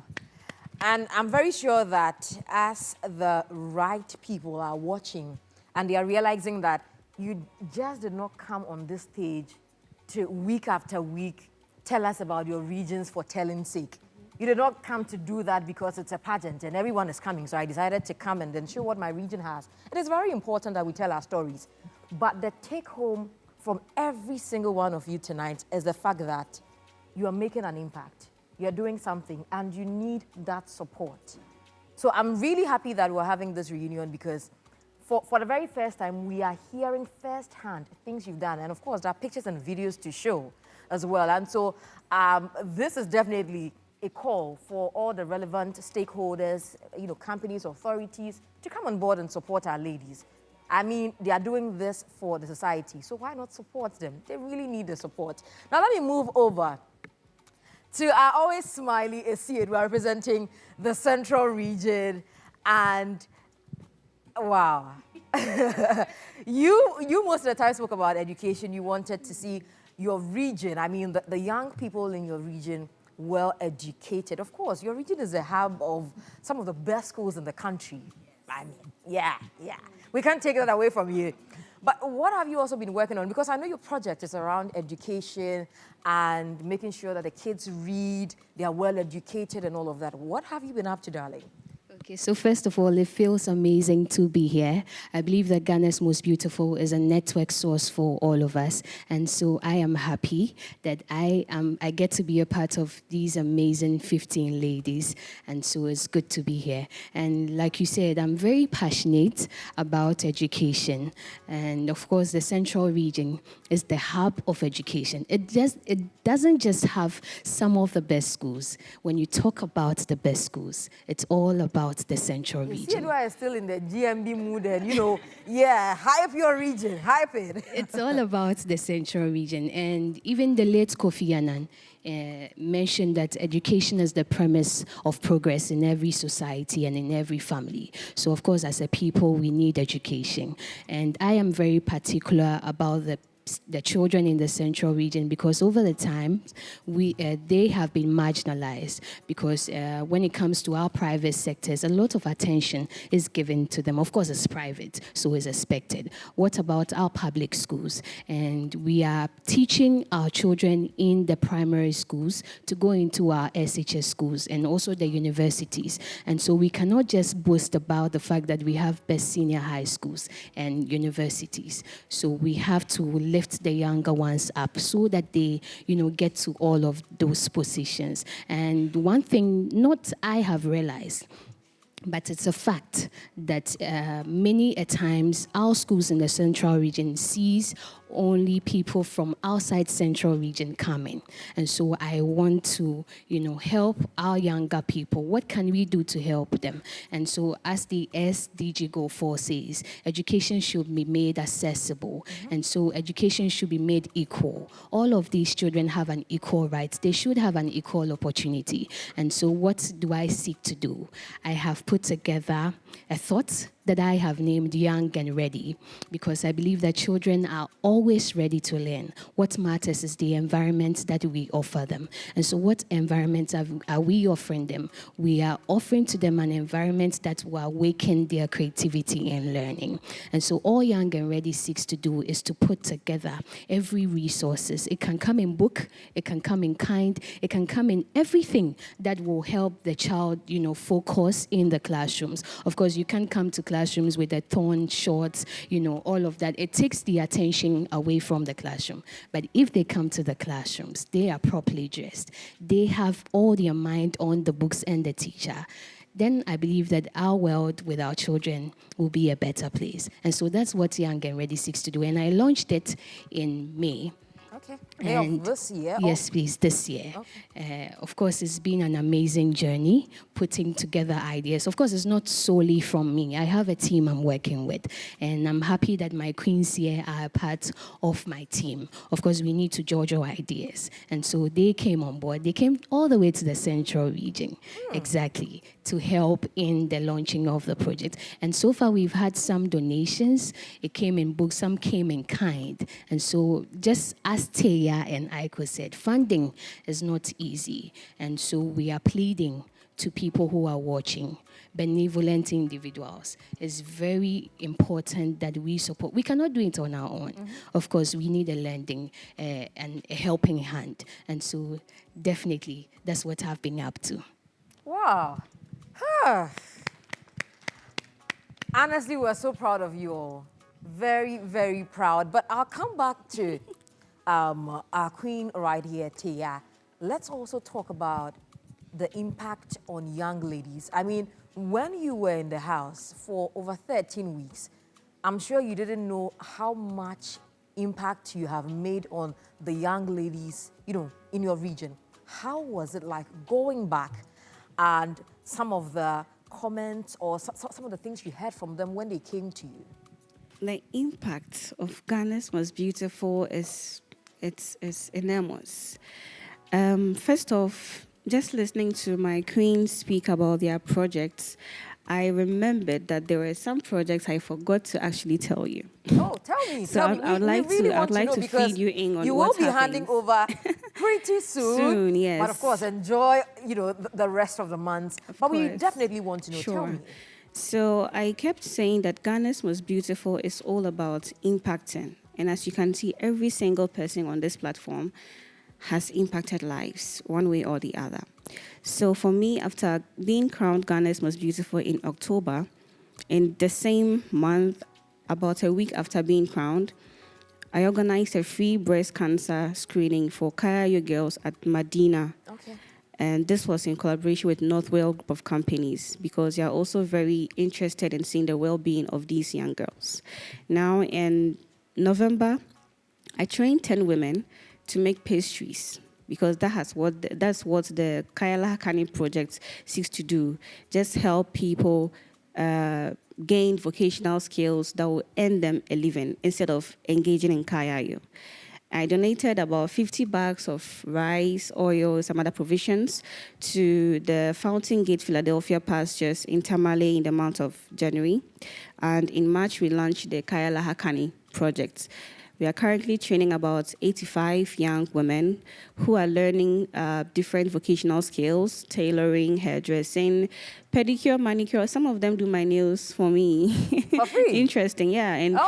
And I'm very sure that as the right people are watching and they are realizing that you just did not come on this stage to week after week tell us about your regions for telling's sake. You did not come to do that because it's a pageant and everyone is coming. So I decided to come and then show what my region has. It is very important that we tell our stories. But the take home from every single one of you tonight is the fact that you are making an impact. You're doing something, and you need that support. So I'm really happy that we're having this reunion, because for the very first time, we are hearing firsthand things you've done. And of course, there are pictures and videos to show as well. And so this is definitely a call for all the relevant stakeholders, companies, authorities, to come on board and support our ladies. I mean, they are doing this for the society, so why not support them? They really need the support. Now let me move over to our always smiley Esied. We are representing the Central Region, and wow. you most of the time spoke about education. You wanted to see your region, I mean the young people in your region, well educated. Of course, your region is a hub of some of the best schools in the country. I mean, yeah. We can't take that away from you. But what have you also been working on? Because I know your project is around education and making sure that the kids read, they are well educated and all of that. What have you been up to, darling? Okay, so first of all, it feels amazing to be here. I believe that Ghana's Most Beautiful is a network source for all of us. And so I am happy that I get to be a part of these amazing 15 ladies. And so it's good to be here. And like you said, I'm very passionate about education. And of course, the Central Region is the hub of education. It doesn't just have some of the best schools. When you talk about the best schools, it's all about the Central Region. You see why I'm still in the GMB mood and, hype your region, hype it. It's all about the Central Region. And even the late Kofi Annan mentioned that education is the premise of progress in every society and in every family. So, of course, as a people, we need education. And I am very particular about the children in the Central Region because over the time, they have been marginalized because when it comes to our private sectors, a lot of attention is given to them. Of course, it's private, so it's expected. What about our public schools? And we are teaching our children in the primary schools to go into our SHS schools and also the universities. And so we cannot just boast about the fact that we have best senior high schools and universities. So we have to lift the younger ones up so that they, get to all of those positions. And one thing, not I have realized, but it's a fact that many a times our schools in the Central Region sees only people from outside Central Region coming. And so I want to, help our younger people. What can we do to help them? And so as the SDG Goal 4 says, education should be made accessible. And so education should be made equal. All of these children have an equal right. They should have an equal opportunity. And so what do I seek to do? I have put together a thought that I have named Young and Ready, because I believe that children are always ready to learn. What matters is the environment that we offer them. And so what environment are we offering them? We are offering to them an environment that will awaken their creativity and learning. And so all Young and Ready seeks to do is to put together every resources. It can come in book, it can come in kind, it can come in everything that will help the child, focus in the classrooms. Of course, you can't come to classrooms with the torn shorts, all of that. It takes the attention away from the classroom. But if they come to the classrooms, they are properly dressed. They have all their mind on the books and the teacher. Then I believe that our world with our children will be a better place. And so that's what Young and Ready seeks to do. And I launched it in May. Okay. May of this year? Yes, please, this year. Okay. Of course, it's been an amazing journey, putting together ideas. Of course, it's not solely from me. I have a team I'm working with, and I'm happy that my queens here are a part of my team. Of course, we need to judge our ideas. And so they came on board. They came all the way to the Central Region, exactly, to help in the launching of the project. And so far, we've had some donations. It came in books, some came in kind. And so just as Taya and Aiko said, funding is not easy. And so we are pleading to people who are watching, benevolent individuals. It's very important that we support. We cannot do it on our own. Of course, we need a lending and a helping hand. And so definitely, that's what I've been up to. Wow. Honestly, we're so proud of you all. Very, very proud. But I'll come back to our queen right here, Tia. Let's also talk about the impact on young ladies. I mean, when you were in the house for over 13 weeks, I'm sure you didn't know how much impact you have made on the young ladies, in your region. How was it like going back and some of the comments or some of the things you heard from them when they came to you? The impact of Ghana's Most Beautiful is enormous. First off, just listening to my queens speak about their projects, I remembered that there were some projects I forgot to actually tell you. Oh, tell me. So tell me. I would like to feed you in on you what's will be happening. handing over pretty soon. Soon, yes. But of course, enjoy, the rest of the months. But we definitely want to know. Sure. Tell me. So I kept saying that Ghana's Most Beautiful is all about impacting. And as you can see, every single person on this platform has impacted lives one way or the other. So for me, after being crowned Ghana's Most Beautiful in October, in the same month, about a week after being crowned, I organized a free breast cancer screening for Kayayo girls at Medina. Okay. And this was in collaboration with Northwell Group of Companies because they are also very interested in seeing the well-being of these young girls. Now, in November, I trained 10 women to make pastries because that's what the Kayala Hakani project seeks to do, just help people gain vocational skills that will earn them a living instead of engaging in Kayayo. I donated about 50 bags of rice, oil, some other provisions to the Fountain Gate Philadelphia pastures in Tamale in the month of January. And in March, we launched the Kayala Hakani project. We are currently training about 85 young women who are learning different vocational skills, tailoring, hairdressing, pedicure, manicure. Some of them do my nails for me. For free? Interesting, yeah. And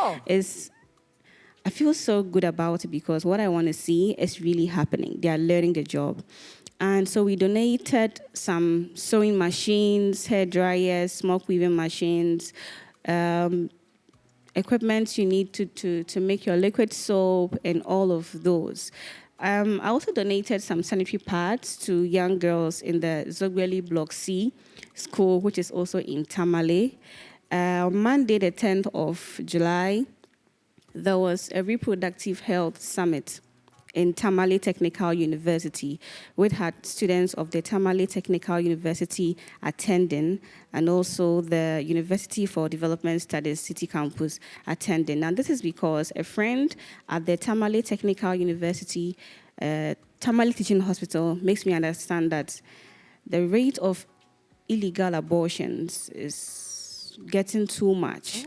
I feel so good about it because what I want to see is really happening. They are learning the job. And so we donated some sewing machines, hair dryers, smoke weaving machines, equipment you need to make your liquid soap and all of those. I also donated some sanitary pads to young girls in the Zogweli Block C school, which is also in Tamale. Monday, the 10th of July, there was a reproductive health summit in Tamale Technical University, which had students of the Tamale Technical University attending, and also the University for Development Studies City Campus attending. And this is because a friend at the Tamale Technical University, Tamale Teaching Hospital, makes me understand that the rate of illegal abortions is getting too much.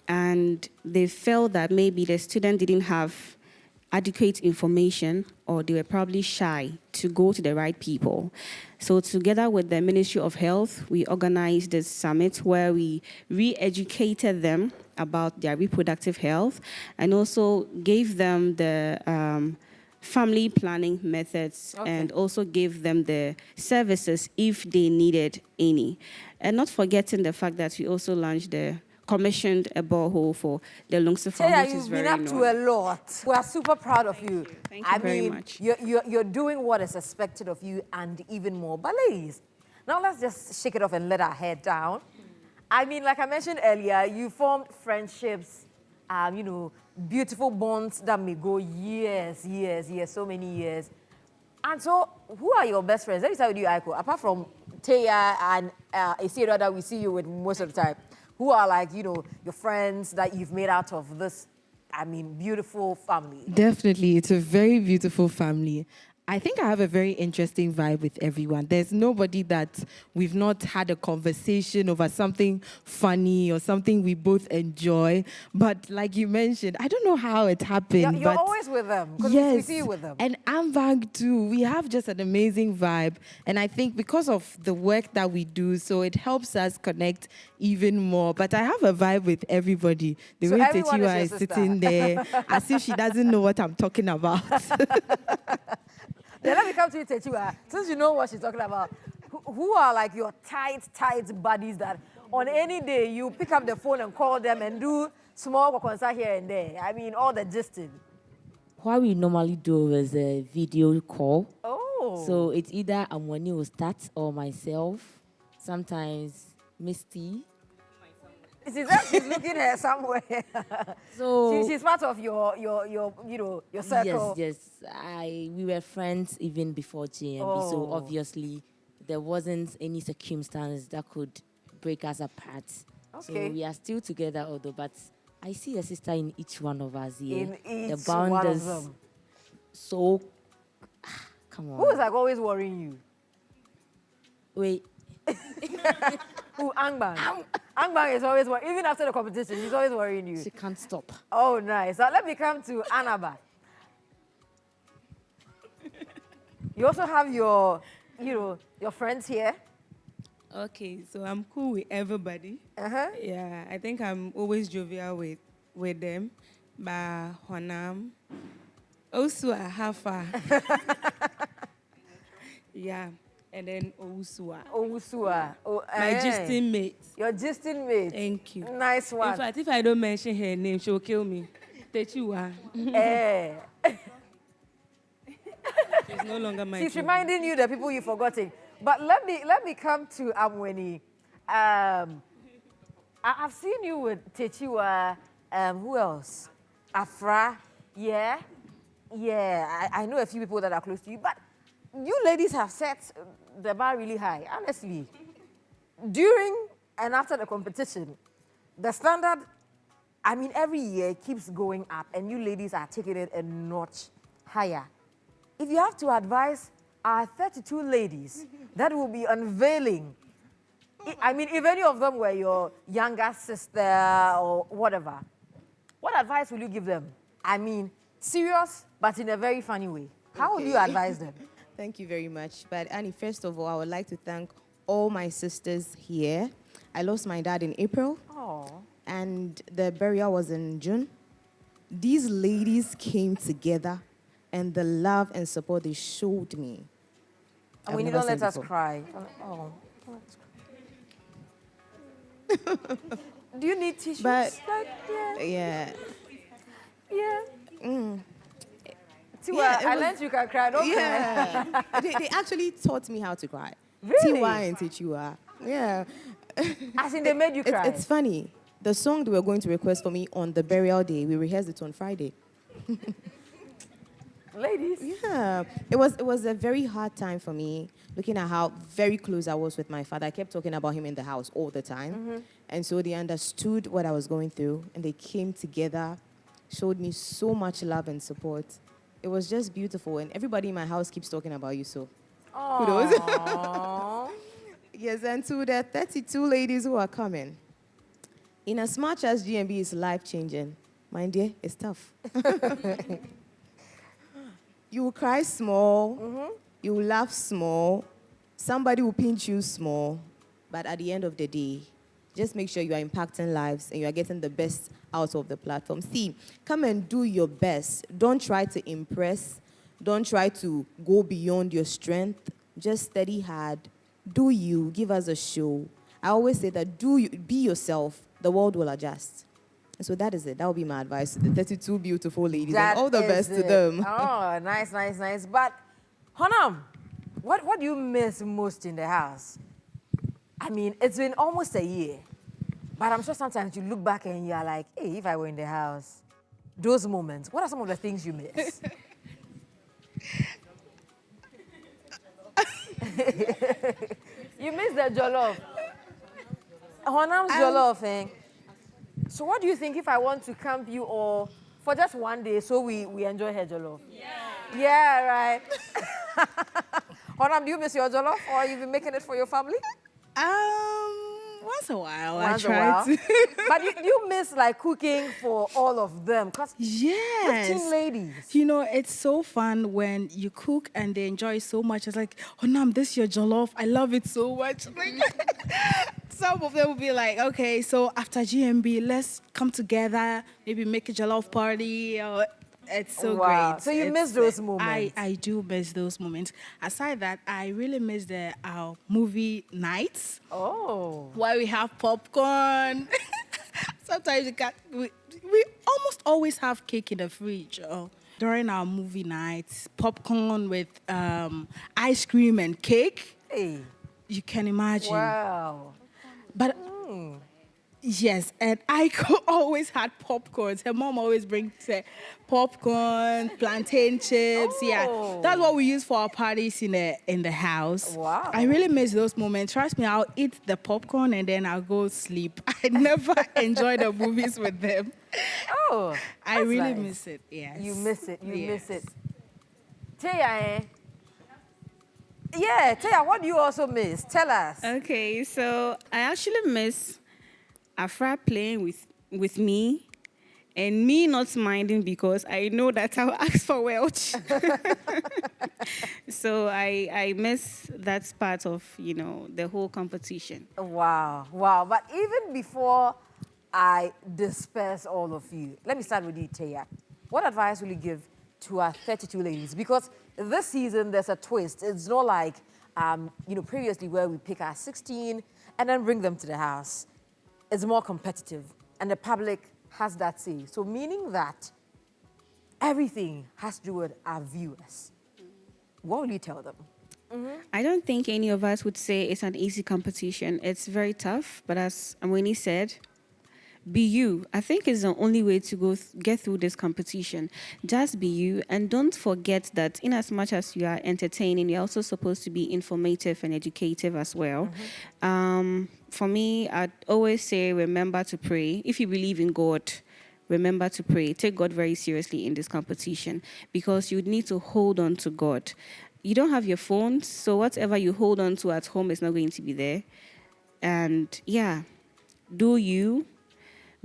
And they felt that maybe the student didn't have adequate information or they were probably shy to go to the right people. So together with the Ministry of Health, we organized this summit where we re-educated them about their reproductive health and also gave them the family planning methods and also gave them the services if they needed any. And not forgetting the fact that we also launched commissioned a borehole for the Lungse Farm, which is very known. You've been up to a lot. We are super proud of you. Thank you very much. You're doing what is expected of you and even more. But ladies, now let's just shake it off and let our head down. I mean, like I mentioned earlier, you formed friendships, beautiful bonds that may go years, so many years. And so, who are your best friends? Let me start with you, Aiko. Apart from Taya and Isira that we see you with most of the time, who are like, your friends that you've made out of this, beautiful family? Definitely. It's a very beautiful family. I think I have a very interesting vibe with everyone. There's nobody that we've not had a conversation over something funny or something we both enjoy. But like you mentioned, I don't know how it happened. You're but always with them. Yes, we see you with them. And Amvang too. We have just an amazing vibe. And I think because of the work that we do, so it helps us connect even more. But I have a vibe with everybody. The So way everyone Techiwa is is your sitting there as if she doesn't know what I'm talking about. Then let me come to you, Techiwa. Since you know what she's talking about, who are like your tight buddies that on any day you pick up the phone and call them and do small concert here and there? All the gisting. What we normally do is a video call. Oh. So it's either Amwani will start or myself. Sometimes Misty. She's looking here somewhere. So she's part of your circle. Yes. We were friends even before GMB, so obviously there wasn't any circumstance that could break us apart. Okay. So we are still together, but I see a sister in each one of us here. In each the bond one is of them. So come on. Who is like always worrying you? Wait. Who? Angbang. Angbang is always worrying. Even after the competition, he's always worrying you. She can't stop. Oh, nice. So let me come to Annaba. You also have your friends here. Okay, so I'm cool with everybody. Yeah, I think I'm always jovial with them. But Honam, also a Hafa. Yeah, and then Owusua. Owusua. Oh, My gisting mate. Your gisting mate. Thank you. Nice one. In fact, if I don't mention her name, she'll kill me. Techiwa. She's no longer my She's children. reminding you the people you've forgotten. But let me come to Amweni. I've seen you with Techiwa. Who else? Afra. Yeah. Yeah. I know a few people that are close to you. But you ladies have set the bar really high, honestly. During and after the competition, the standard, I mean, every year keeps going up, and you ladies are taking it a notch higher. If you have to advise our 32 ladies that will be unveiling, I mean, if any of them were your younger sister or whatever, what advice will you give them? I mean, serious, but in a very funny way. How will you advise them? Thank you very much. But Annie, first of all, I would like to thank all my sisters here. I lost my dad in April. Oh. And the burial was in June. These ladies came together, and the love and support they showed me. And when you don't let us cry. Oh. Do you need tissues? But, yeah. Mm. Tiwa, I learned you can cry. Don't cry. They actually taught me how to cry. Really? Tiwa and Tichua. Yeah. As in they made you cry? It's funny. The song they were going to request for me on the burial day, we rehearsed it on Friday. Ladies? Yeah. It was a very hard time for me, looking at how very close I was with my father. I kept talking about him in the house all the time. And so they understood what I was going through, and they came together, showed me so much love and support. It was just beautiful, and everybody in my house keeps talking about you, so kudos. Yes, and to the 32 ladies who are coming, in as much as GMB is life-changing, my dear, it's tough. You will cry small, you will laugh small, somebody will pinch you small, but at the end of the day, just make sure you are impacting lives and you are getting the best out of the platform. See, come and do your best. Don't try to impress. Don't try to go beyond your strength. Just study hard. Do you. Give us a show. I always say that be yourself. The world will adjust. And so that is it. That will be my advice to the 32 beautiful ladies. And all the best to them. Oh, nice, nice, nice. But, Honam, what do you miss most in the house? I mean, it's been almost a year. But I'm sure sometimes you look back and you're like, hey, if I were in the house, those moments, what are some of the things you miss? You miss the jollof. Honam's jollof, eh? So what do you think if I want to camp you or for just one day so we enjoy her jollof? Yeah. Yeah, right. Honam, do you miss your jollof or you've been making it for your family? Once a while, Once I try to. But you miss like cooking for all of them? Because yes. 15 ladies. You know, it's so fun when you cook and they enjoy it so much. It's like, oh, Nam, this is your jollof. I love it so much. Like, some of them will be like, okay, so after GMB, let's come together, maybe make a jollof party. Or, it's so great. So you miss those moments? I do miss those moments. Aside that, I really miss our movie nights. Oh. Where we have popcorn. Sometimes we almost always have cake in the fridge. During our movie nights, popcorn with ice cream and cake. Hey. You can imagine. Wow. But yes, and I always had popcorns. Her mom always brings popcorn, plantain chips. Yeah, that's what we use for our parties in the house. Wow. I really miss those moments. Trust me, I'll eat the popcorn and then I'll go sleep. I never enjoy the movies with them. Oh, I really nice. miss it. Yes, you miss it. You yes. miss it. Taya, Yeah, Taya, what do you also miss? Tell us. Okay, so I actually miss Afra playing with me And me not minding because I know that I'll ask for Welch. So I miss that part of, the whole competition. Wow, wow. But even before I disperse all of you, let me start with you, Taya. What advice will you give to our 32 ladies? Because this season, there's a twist. It's not like, previously where we pick our 16 and then bring them to the house. It's more competitive, and the public has that say. So meaning that everything has to do with our viewers. What will you tell them? I don't think any of us would say it's an easy competition. It's very tough, but as Amweni said, be you. I think it's the only way to get through this competition. Just be you, and don't forget that in as much as you are entertaining, you're also supposed to be informative and educative as well. For me, I'd always say remember to pray. If you believe in God, remember to pray. Take God very seriously in this competition because you need to hold on to God. You don't have your phone, so whatever you hold on to at home is not going to be there. And do you.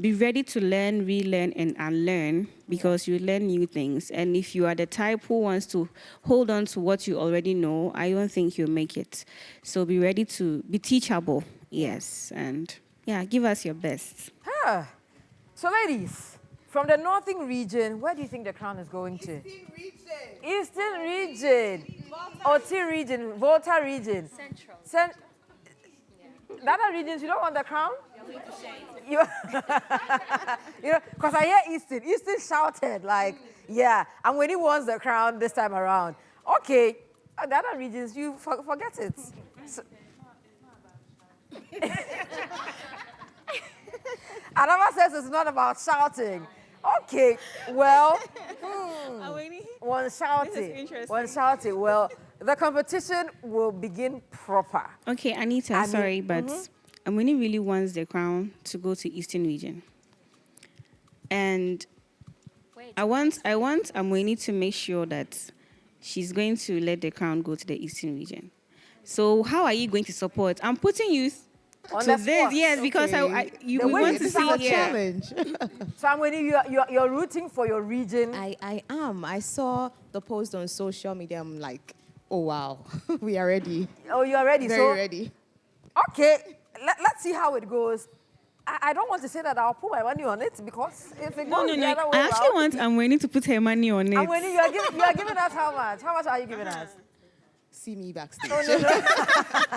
Be ready to learn, relearn, and unlearn because you learn new things. And if you are the type who wants to hold on to what you already know, I don't think you'll make it. So be ready to be teachable, yes. And give us your best. So ladies, from the northern region, where do you think the crown is going to? Eastern region. Oti region, Volta region. Central. The other regions, you don't want the crown? Because I hear Eastern. Eastern shouted and when he wants the crown this time around. Okay, the other regions, you forget it. So, Adama says it's not about shouting. Okay, well, one shouting. Well, the competition will begin proper. Okay, Anita, sorry, but Amweni really wants the crown to go to Eastern region. And I want Amweni to make sure that she's going to let the crown go to the Eastern region. So how are you going to support? I'm putting you on to this, yes, because we want to see a challenge. So Amweni, you're rooting for your region. I am. I saw the post on social media. I'm like, oh wow, we are ready. Oh, you are ready? Very ready. Okay. Let's see how it goes. I don't want to say that I'll put my money on it because if it goes the other way I actually want Amweni to put her money on it. Amweni, you are giving us how much? How much are you giving us? See me backstage. Oh,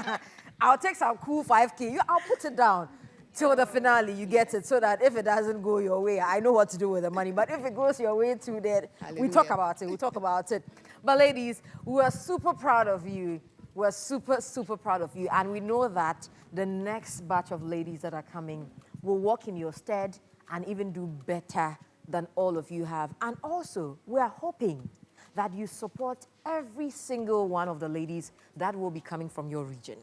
no. I'll take some cool 5K. I'll put it down till the finale. You get it so that if it doesn't go your way, I know what to do with the money. But if it goes your way too, then we talk about it. But ladies, we are super proud of you. We're super, super proud of you. And we know that the next batch of ladies that are coming will walk in your stead and even do better than all of you have. And also, we are hoping that you support every single one of the ladies that will be coming from your region.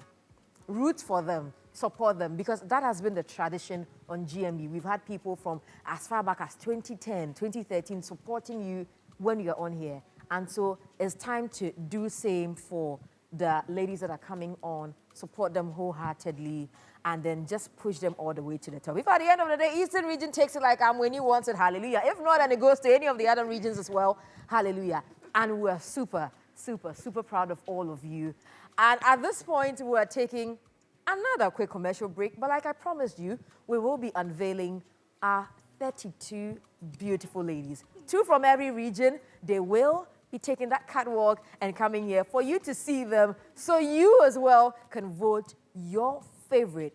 Root for them, support them, because that has been the tradition on GMB. We've had people from as far back as 2010, 2013 supporting you when you're on here. And so it's time to do same for the ladies that are coming on, support them wholeheartedly, and then just push them all the way to the top. If at the end of the day, Eastern region takes it like when he wants it, hallelujah. If not, and it goes to any of the other regions as well, hallelujah. And we're super, super, super proud of all of you. And at this point, we're taking another quick commercial break, but like I promised you, we will be unveiling our 32 beautiful ladies. 2 from every region. They will be taking that catwalk and coming here for you to see them, so you as well can vote your favorite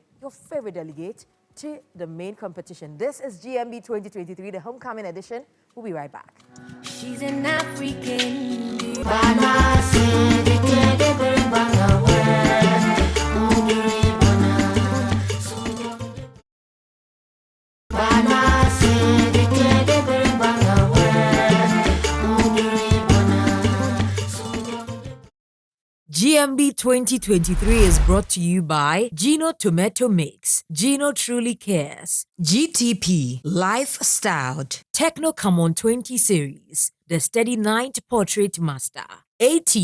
delegate to the main competition. This is GMB 2023, the homecoming edition. We'll be right back. She's an African. GMB 2023 is brought to you by Gino Tomato Mix, Gino Truly Cares, GTP, Lifestyled, Techno Come On 20 Series, The Steady Night Portrait Master, AT,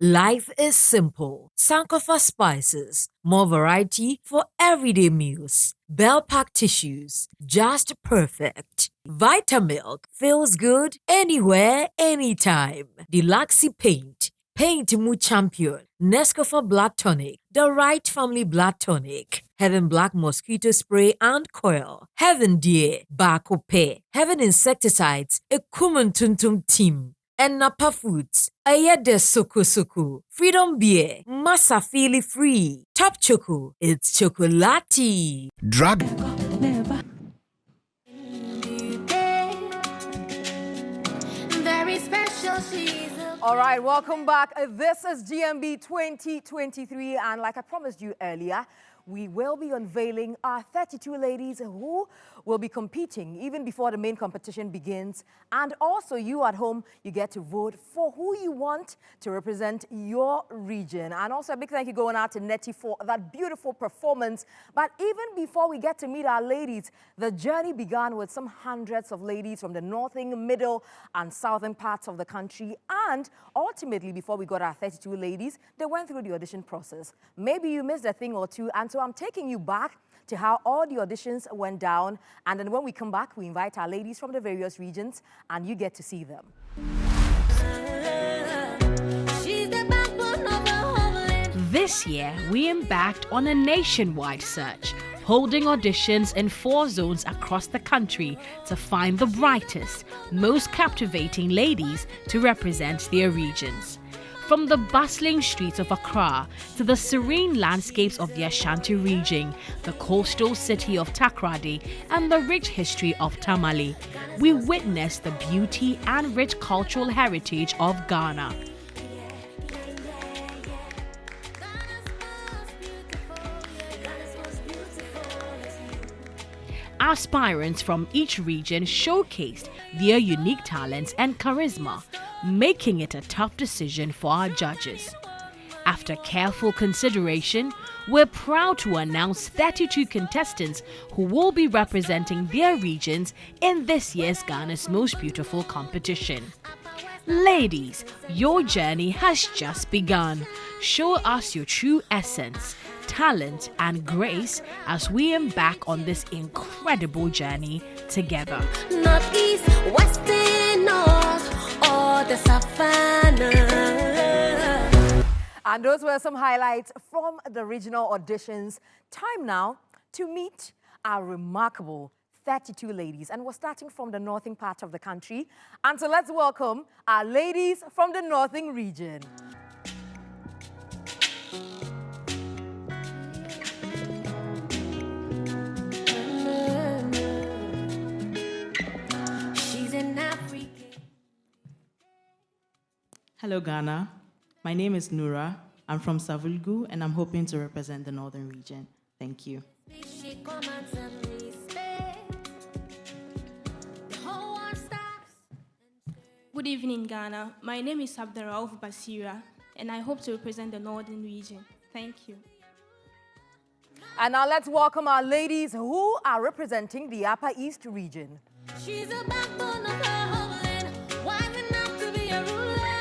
Life is simple. Sankofa spices, more variety for everyday meals. Bell Pack tissues, just perfect. Vitamilk feels good anywhere, anytime. Deluxe paint, paint mu champion. Nescafe blood tonic, the right family blood tonic. Heaven black mosquito spray and coil. Heaven dear, Bakope. Heaven insecticides, a kumun tuntum team. And Napa Foods, Ayede Soko Soko, Freedom Beer, Massa Feely Free, Top Choco, it's chocolati. Drug. Very special season. All right, welcome back. This is GMB 2023, and like I promised you earlier, we will be unveiling our 32 ladies who will be competing even before the main competition begins. And also you at home, you get to vote for who you want to represent your region. And also a big thank you going out to Nettie for that beautiful performance. But even before we get to meet our ladies, the journey began with some hundreds of ladies from the northern, middle, and southern parts of the country. And ultimately, before we got our 32 ladies, they went through the audition process. Maybe you missed a thing or two, and so I'm taking you back to how all the auditions went down. And then when we come back, we invite our ladies from the various regions, and you get to see them. This year, we embarked on a nationwide search, holding auditions in 4 zones across the country to find the brightest, most captivating ladies to represent their regions. From the bustling streets of Accra to the serene landscapes of the Ashanti region, the coastal city of Takoradi, and the rich history of Tamale, we witnessed the beauty and rich cultural heritage of Ghana. Aspirants from each region showcased their unique talents and charisma, making it a tough decision for our judges. After careful consideration, we're proud to announce 32 contestants who will be representing their regions in this year's Ghana's Most Beautiful competition. Ladies, your journey has just begun. Show us your true essence, talent, and grace as we embark on this incredible journey together. Northeast, western, north, or the savannah. And those were some highlights from the regional auditions. Time now to meet our remarkable 32 ladies. And we're starting from the northern part of the country. And so let's welcome our ladies from the northern region. Hello, Ghana. My name is Nura. I'm from Savulgu, and I'm hoping to represent the northern region. Thank you. Good evening, Ghana. My name is Abdurrauf Basira, and I hope to represent the northern region. Thank you. And now let's welcome our ladies who are representing the Upper East region. She's a backbone of her homeland, wise enough to be a ruler,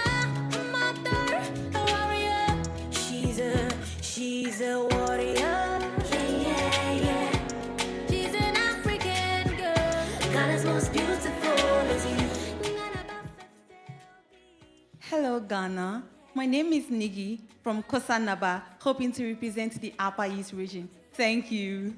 a mother, a warrior. She's a warrior. Yeah, yeah. She's an African girl. Ghana's most beautiful is you. Hello, Ghana. My name is Nigi from Kosanaba, hoping to represent the Upper East region. Thank you.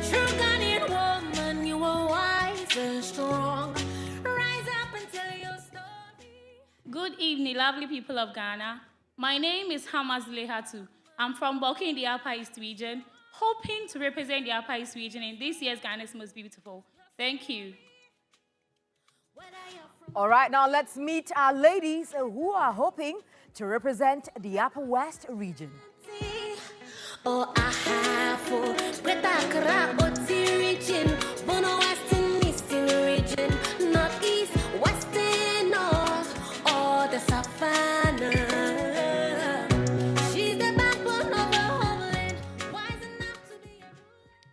True Ghanaian woman, you are wise and strong. Rise up and tell your story. Good evening, lovely people of Ghana. My name is Hamas Lehatu. I'm from Boki in the Upper East region, hoping to represent the Upper East region in this year's Ghana's Most Beautiful. Thank you. All right, now let's meet our ladies who are hoping to represent the Upper West region. Oh, I have for Greater Accra, Oti region, Bono Western, Eastern region, Northeast, Western, North, or the savannah. She's the backbone of her homeland, wise enough to be a...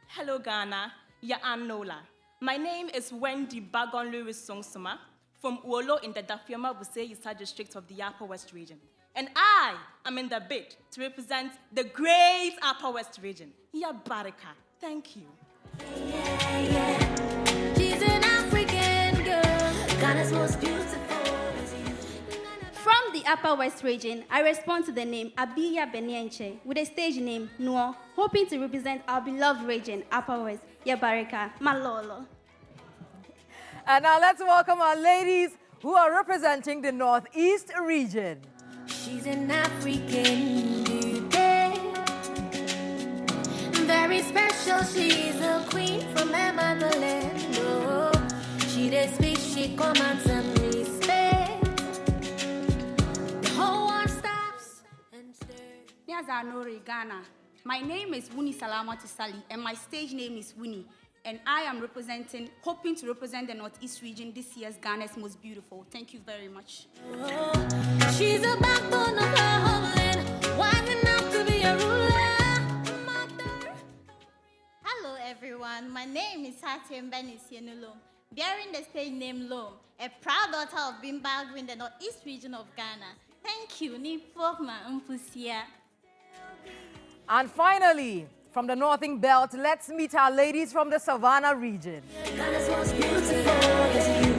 Hello, Ghana. Ya Nola. My name is Wendy Bagon Lewis Songsuma from Uolo in the Dafiama Busei Yisa district of the Upper West region. and I am in the bid to represent the great Upper West region. Ya Baraka. Thank you. She's an African girl, Ghana's most beautiful. From the Upper West region, I respond to the name Abiya Benienche with a stage name Nuo, hoping to represent our beloved region, Upper West, Yabarika, Malolo. And now let's welcome our ladies who are representing the Northeast region. She's an African beauty, very special. She's a queen from her motherland. Oh, she does speak, she commands and respect. The whole world stops and stares. Nyazanori, Ghana. My name is Wuni Salamatu Sali, and my stage name is Wuni. And I am hoping to represent the Northeast region this year's Ghana's Most Beautiful. Thank you very much. Oh, she's a backbone of her homeland, wise enough to be a ruler. Mother. Hello everyone, my name is Hatem Benisienulom, bearing the stage name Lom, a proud daughter of Bimbagwe in the Northeast region of Ghana. Thank you, Nipokma Umpusia. And finally, from the Northern Belt, let's meet our ladies from the Savannah region. Ghana's most beautiful is you.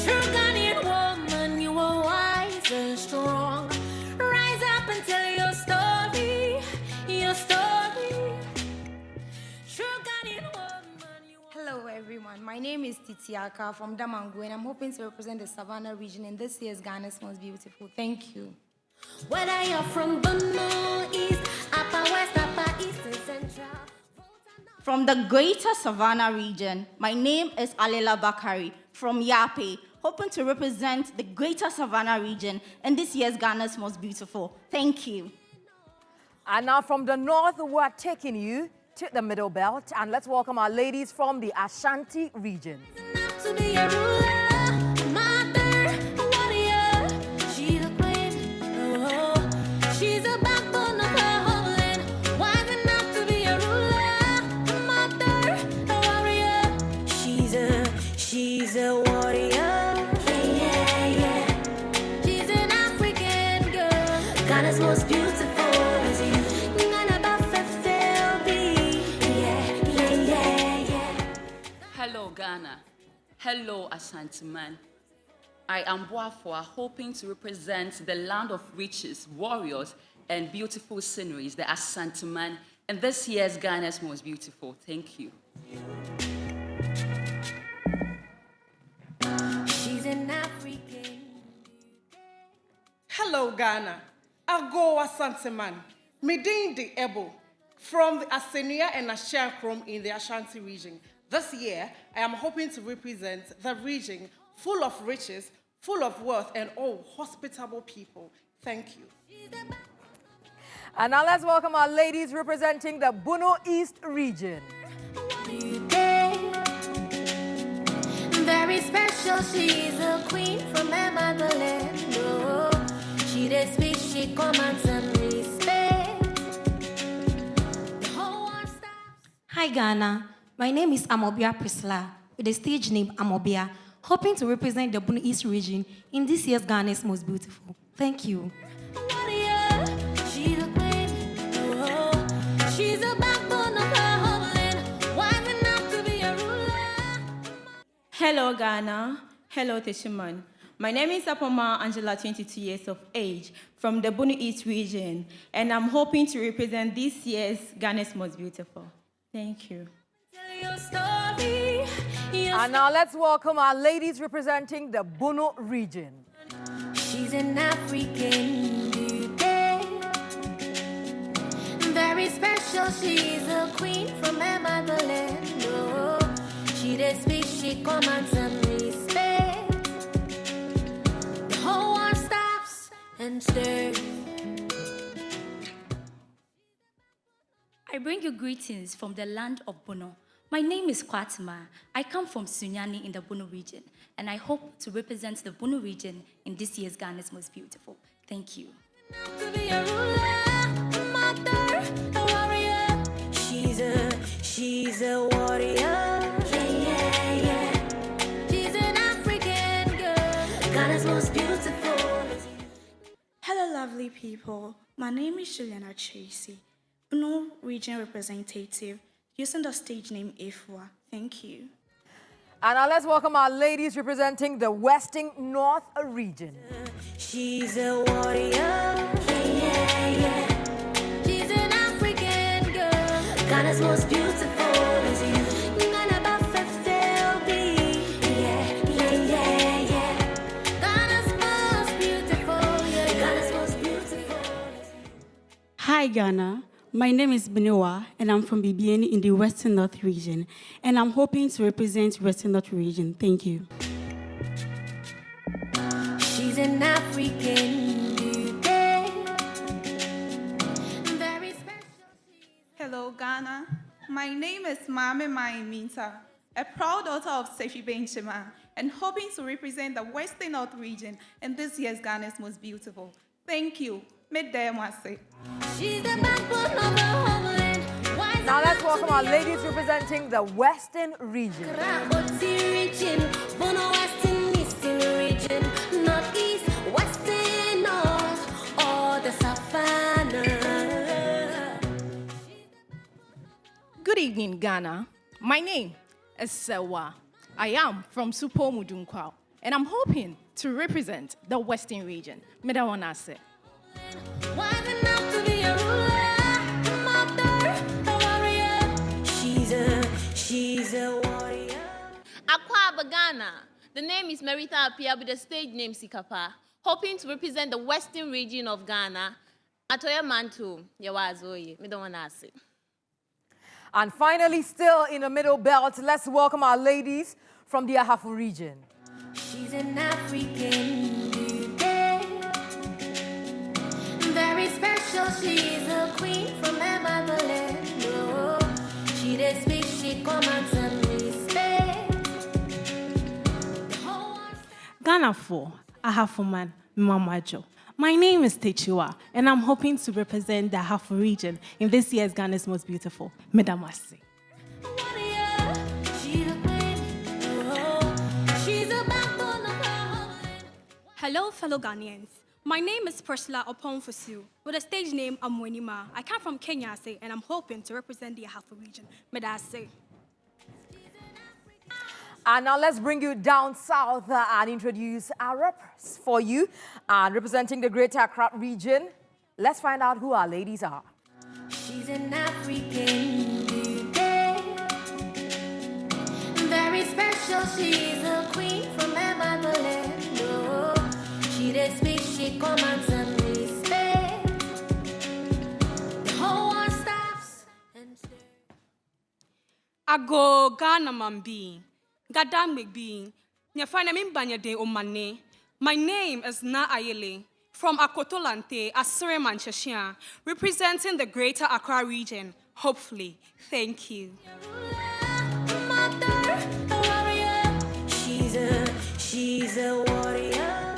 True Ghanaian woman, you are wise and strong. Rise up and tell your story, your story. True Ghanaian woman, you are... Hello everyone, my name is Titiaka from Damangu, and I'm hoping to represent the Savannah region in this year's Ghana's Most Beautiful. Thank you. Whether you're from Bono East, Upper West, Upper East, and Central. From the Greater Savannah region, my name is Alela Bakari from Yape, hoping to represent the Greater Savannah region in this year's Ghana's Most Beautiful. Thank you. And now from the north, we're taking you to the Middle Belt, and let's welcome our ladies from the Ashanti region. To be a ruler, mother, warrior, she's a queen. Oh, she's a backbone of her homeland, wise enough to be a ruler, mother, a warrior. She's a warrior. Yeah, yeah. She's an African girl, Ghana's most beautiful is you. Hello, Ghana. Hello, Ashantiman. I am Boafua, hoping to represent the land of riches, warriors, and beautiful sceneries, the Ashantiman, and this year's Ghana's Most Beautiful. Thank you. She's an African. Hello, Ghana. Agoa Santeman. Medin de Ebo, from the Asenia and Ashanti in the Ashanti region. This year, I am hoping to represent the region full of riches, full of wealth, and all hospitable people. Thank you. And now let's welcome our ladies representing the Bono East region. Very special, she's a queen from her motherland. Oh, she does speak, she commands and respect. The whole world stops. Hi, Ghana. My name is Amobia Priscilla, with the stage name Amobia, hoping to represent the Bono East region in this year's Ghana's Most Beautiful. Thank you. Warrior, she's a queen. Oh, she's a backbone of her homeland, wise enough to be a ruler. Hello, Ghana. Hello, Teshiman. My name is Apoma Angela, 22 years of age, from the Bono East region, and I'm hoping to represent this year's Ghana's Most Beautiful. Thank you. Your story, and now let's welcome our ladies representing the Bono region. She's an African beauty, very special. She's a queen from her motherland. Oh, she does speak, she commands and respect. The whole world stops and stares. I bring you greetings from the land of Bono. My name is Kwatima. I come from Sunyani in the Bono region, and I hope to represent the Bono region in this year's Ghana's Most Beautiful. Thank you. To be a ruler, mother, a warrior. She's a warrior. Yeah, yeah, yeah. She's an African girl, Ghana's most beautiful. people. My name is Juliana Tracy, Uno Region Representative, using the stage name Ifwa. Thank you. And now let's welcome our ladies representing the Western North region. She's a warrior, yeah, yeah. She's an African girl. Ghana's most beautiful is you. Ghana Bafefe yeah, yeah, yeah, yeah. Ghana's most beautiful, yeah. Ghana's most beautiful is you. Hi, Ghana. My name is Benowa, and I'm from Bibiani in the Western North region, and I'm hoping to represent Western North region. Thank you. She's an African beauty. Very special. Hello, Ghana. My name is Mame Mai Minta, a proud daughter of Sefi Benchema, and hoping to represent the Western North region in this year's Ghana's Most Beautiful. Thank you. She's the backbone of the homeland. Now let's welcome our ladies representing the Western region. Western, Eastern region, Northeast, Western, North, or the Savannah. Good evening, Ghana. My name is Sewa. I am from Supo Mudunkwao, and I'm hoping to represent the Western region. Medawanase. Rising up to be a ruler, mother, a warrior. She's a warrior. Akwa Bagana. The name is Merita Apia with the stage name Sikapa. Hoping to represent the Western region of Ghana. Atoya Mantu, Yawazoye, Medawanase. And finally, still in the middle belt, let's welcome our ladies from the Ahafu region. She's an African beauty. Very special, she's a queen from her motherland. Oh, she does speak, she commands and respect. Ghana 4, Ahafuman, Mamajo. My name is Techiwa, and I'm hoping to represent the Ahafu region in this year's Ghana's Most Beautiful. Medamasi. Hello, fellow Ghanaians. My name is Priscilla Oponfosu, with a stage name Amwenima. I come from Kenya, and I'm hoping to represent the Ahafu region. Medase. And now let's bring you down south and introduce our reps for you. And representing the Greater Accra region, let's find out who our ladies are. She's an African beauty. Very special, she's a queen from her motherland. Oh, she does speak, she commands and respect. The whole world stops and stares. Ago Ghana Mambi. Gadam Megbi. Nyafana Mimbanya de Omane. My name is Na Ayele from Akotolante, Asure Mancheshia, representing the Greater Accra region. Hopefully. Thank you. She's a warrior.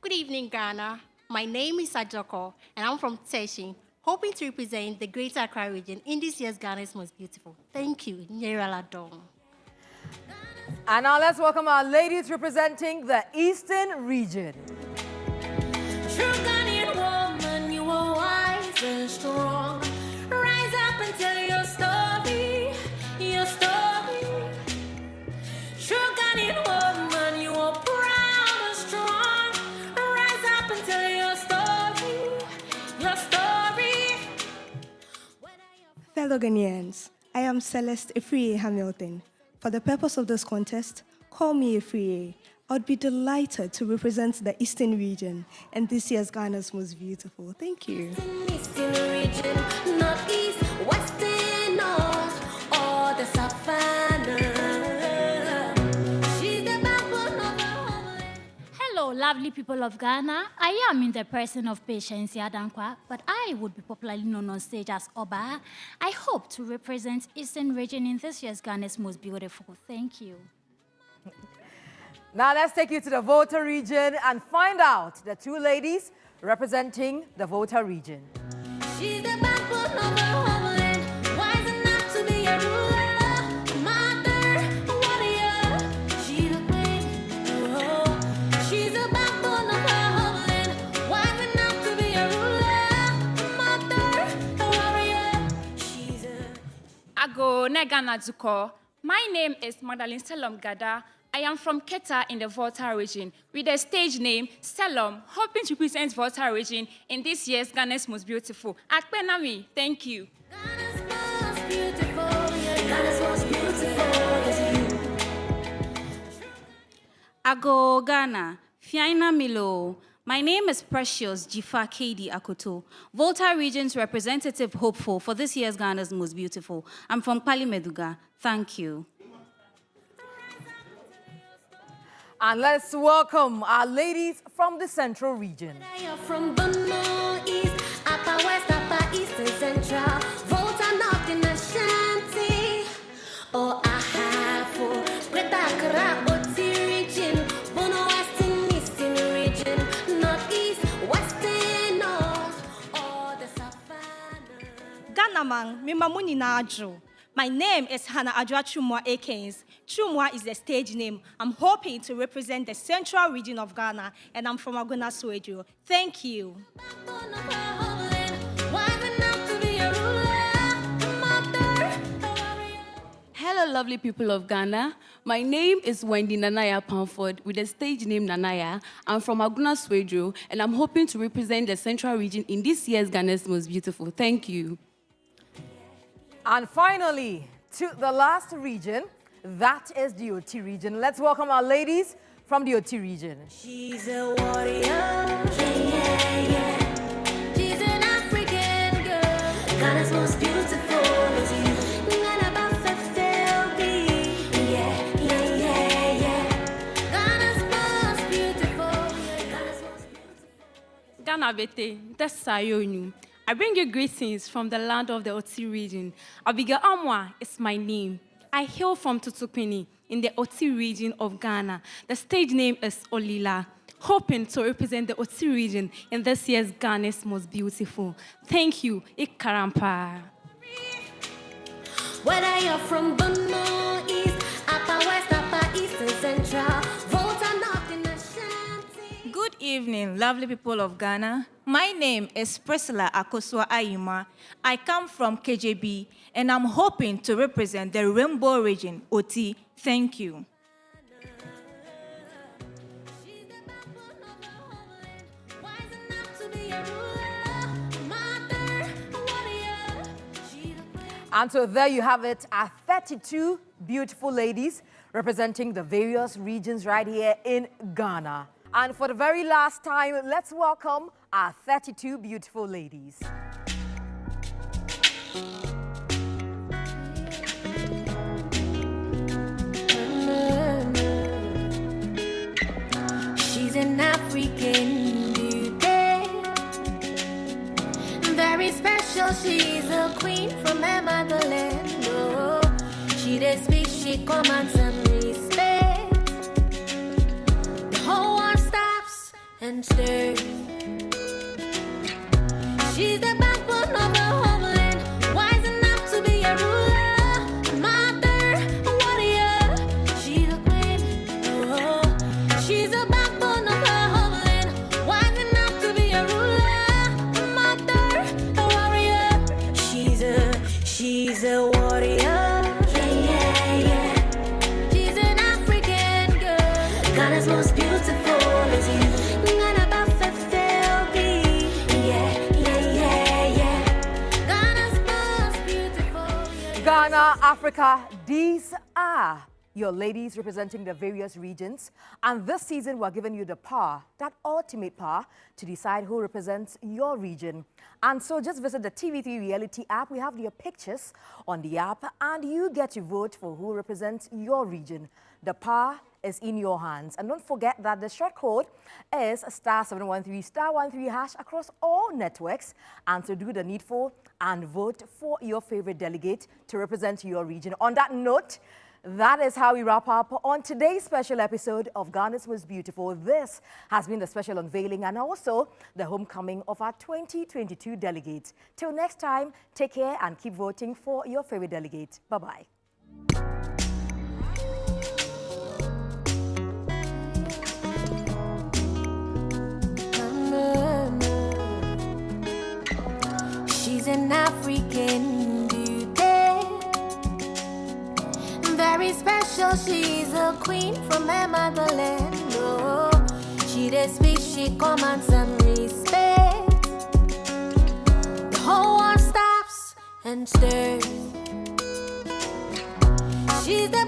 Good evening, Ghana. My name is Ajoko, and I'm from Teshin, hoping to represent the Greater Accra region in this year's Ghana's Most Beautiful. Thank you. Nyeraladong. And now let's welcome our ladies representing the Eastern region. True Ghanaian woman, you are wise and strong. Rise up and tell your story, your story. True Ghanaian woman, you are proud and strong. Rise up and tell your story, your story. Fellow Ghanaians, I am Celeste Efriye Hamilton. For the purpose of this contest, call me Efriye. I would be delighted to represent the Eastern region and this year's Ghana's Most Beautiful. Thank you. Eastern region, Northeast, Western, North, or the Savannah. She's the backbone of the homeland. Hello, lovely people of Ghana. I am in the person of Patience Yadankwa, but I would be popularly known on stage as Oba. I hope to represent Eastern region in this year's Ghana's Most Beautiful. Thank you. Now let's take you to the Volta region and find out the two ladies representing the Volta region. She's the backbone of the homeland, wise enough to be a ruler, mother, warrior. She's the queen, oh, she's the backbone of her homeland, wise enough Ago Negana Zuko. My name is Magdalene Selom Gada. I am from Keta in the Volta region with the stage name Selom, hoping to present Volta region in this year's Ghana's Most Beautiful. Akpenami, thank you. Ago Ghana, Fiaina Milo. My name is Precious Jifa Kedi Akoto, Volta Region's representative hopeful for this year's Ghana's Most Beautiful. I'm from Pali Meduga. Thank you. And let's welcome our ladies from the Central region. From Bono East, Upper West, Upper East and Central, Volta North in Ashanti. Oh, I have for Greater Accra, Oti region, Bono Western, Eastern region, Northeast, Western, North, all the Savannah. Ghana man, mi mamuni na adwo. My name is Hannah Adwa Chumwa Akins. Chumwa is the stage name. I'm hoping to represent the central region of Ghana, and I'm from Agona Suedio. Thank you. Hello, lovely people of Ghana. My name is Wendy Nanaya Pamford with the stage name Nanaya. I'm from Aguna Suedio, and I'm hoping to represent the central region in this year's Ghana's Most Beautiful. Thank you. And finally, to the last region, that is the OT region. Let's welcome our ladies from the OT region. She's a warrior, yeah. She's an African girl. Ghana's most beautiful is you. Ghana Ghana's most beautiful. Ghana Bete, that's Sayonu. I bring you greetings from the land of the Oti region. Abigail Amwa is my name. I hail from Tutukpini in the Oti region of Ghana. The stage name is Olila, hoping to represent the Oti region in this year's Ghana's Most Beautiful. Thank you, Ikarampa. Whether you're from Bono East, Upper West, Upper East and Central, Volta North in Ashanti. Good evening, lovely people of Ghana. My name is Priscilla Akosua Ayima. I come from KJB, and I'm hoping to represent the Rainbow region, OT. Thank you. And so there you have it, our 32 beautiful ladies representing the various regions right here in Ghana. And for the very last time, let's welcome our 32 beautiful ladies. She's an African beauty, very special. She's a queen from her motherland. Oh, she does speak, she commands some respect. The whole world stops and stares. She's the backbone of the homeland, wise enough to be a ruler, a mother, a warrior. She's a queen. Oh, she's the backbone of her homeland, wise enough to be a ruler, a mother, a warrior. She's a warrior. Yeah. She's an African girl. Ghana's most beautiful is you. Ghana Bafefe be. Yeah. Ghana's most beautiful. Ghana, Africa, these are your ladies representing the various regions. And this season, we're giving you the power, that ultimate power, to decide who represents your region. And so just visit the TV3 Reality app. We have your pictures on the app, and you get to vote for who represents your region. The power is in your hands. And don't forget that the short code is *713 *13# across all networks. And so do the needful and vote for your favorite delegate to represent your region. On that note, that is how we wrap up on today's special episode of Ghana's Most Beautiful. This has been the special unveiling and also the homecoming of our 2022 delegates. Till next time, take care and keep voting for your favorite delegate. Bye-bye. She's an African beauty, very special. She's a queen from her motherland. Oh, she dey speak, she commands some respect. The whole world stops and stares. She's the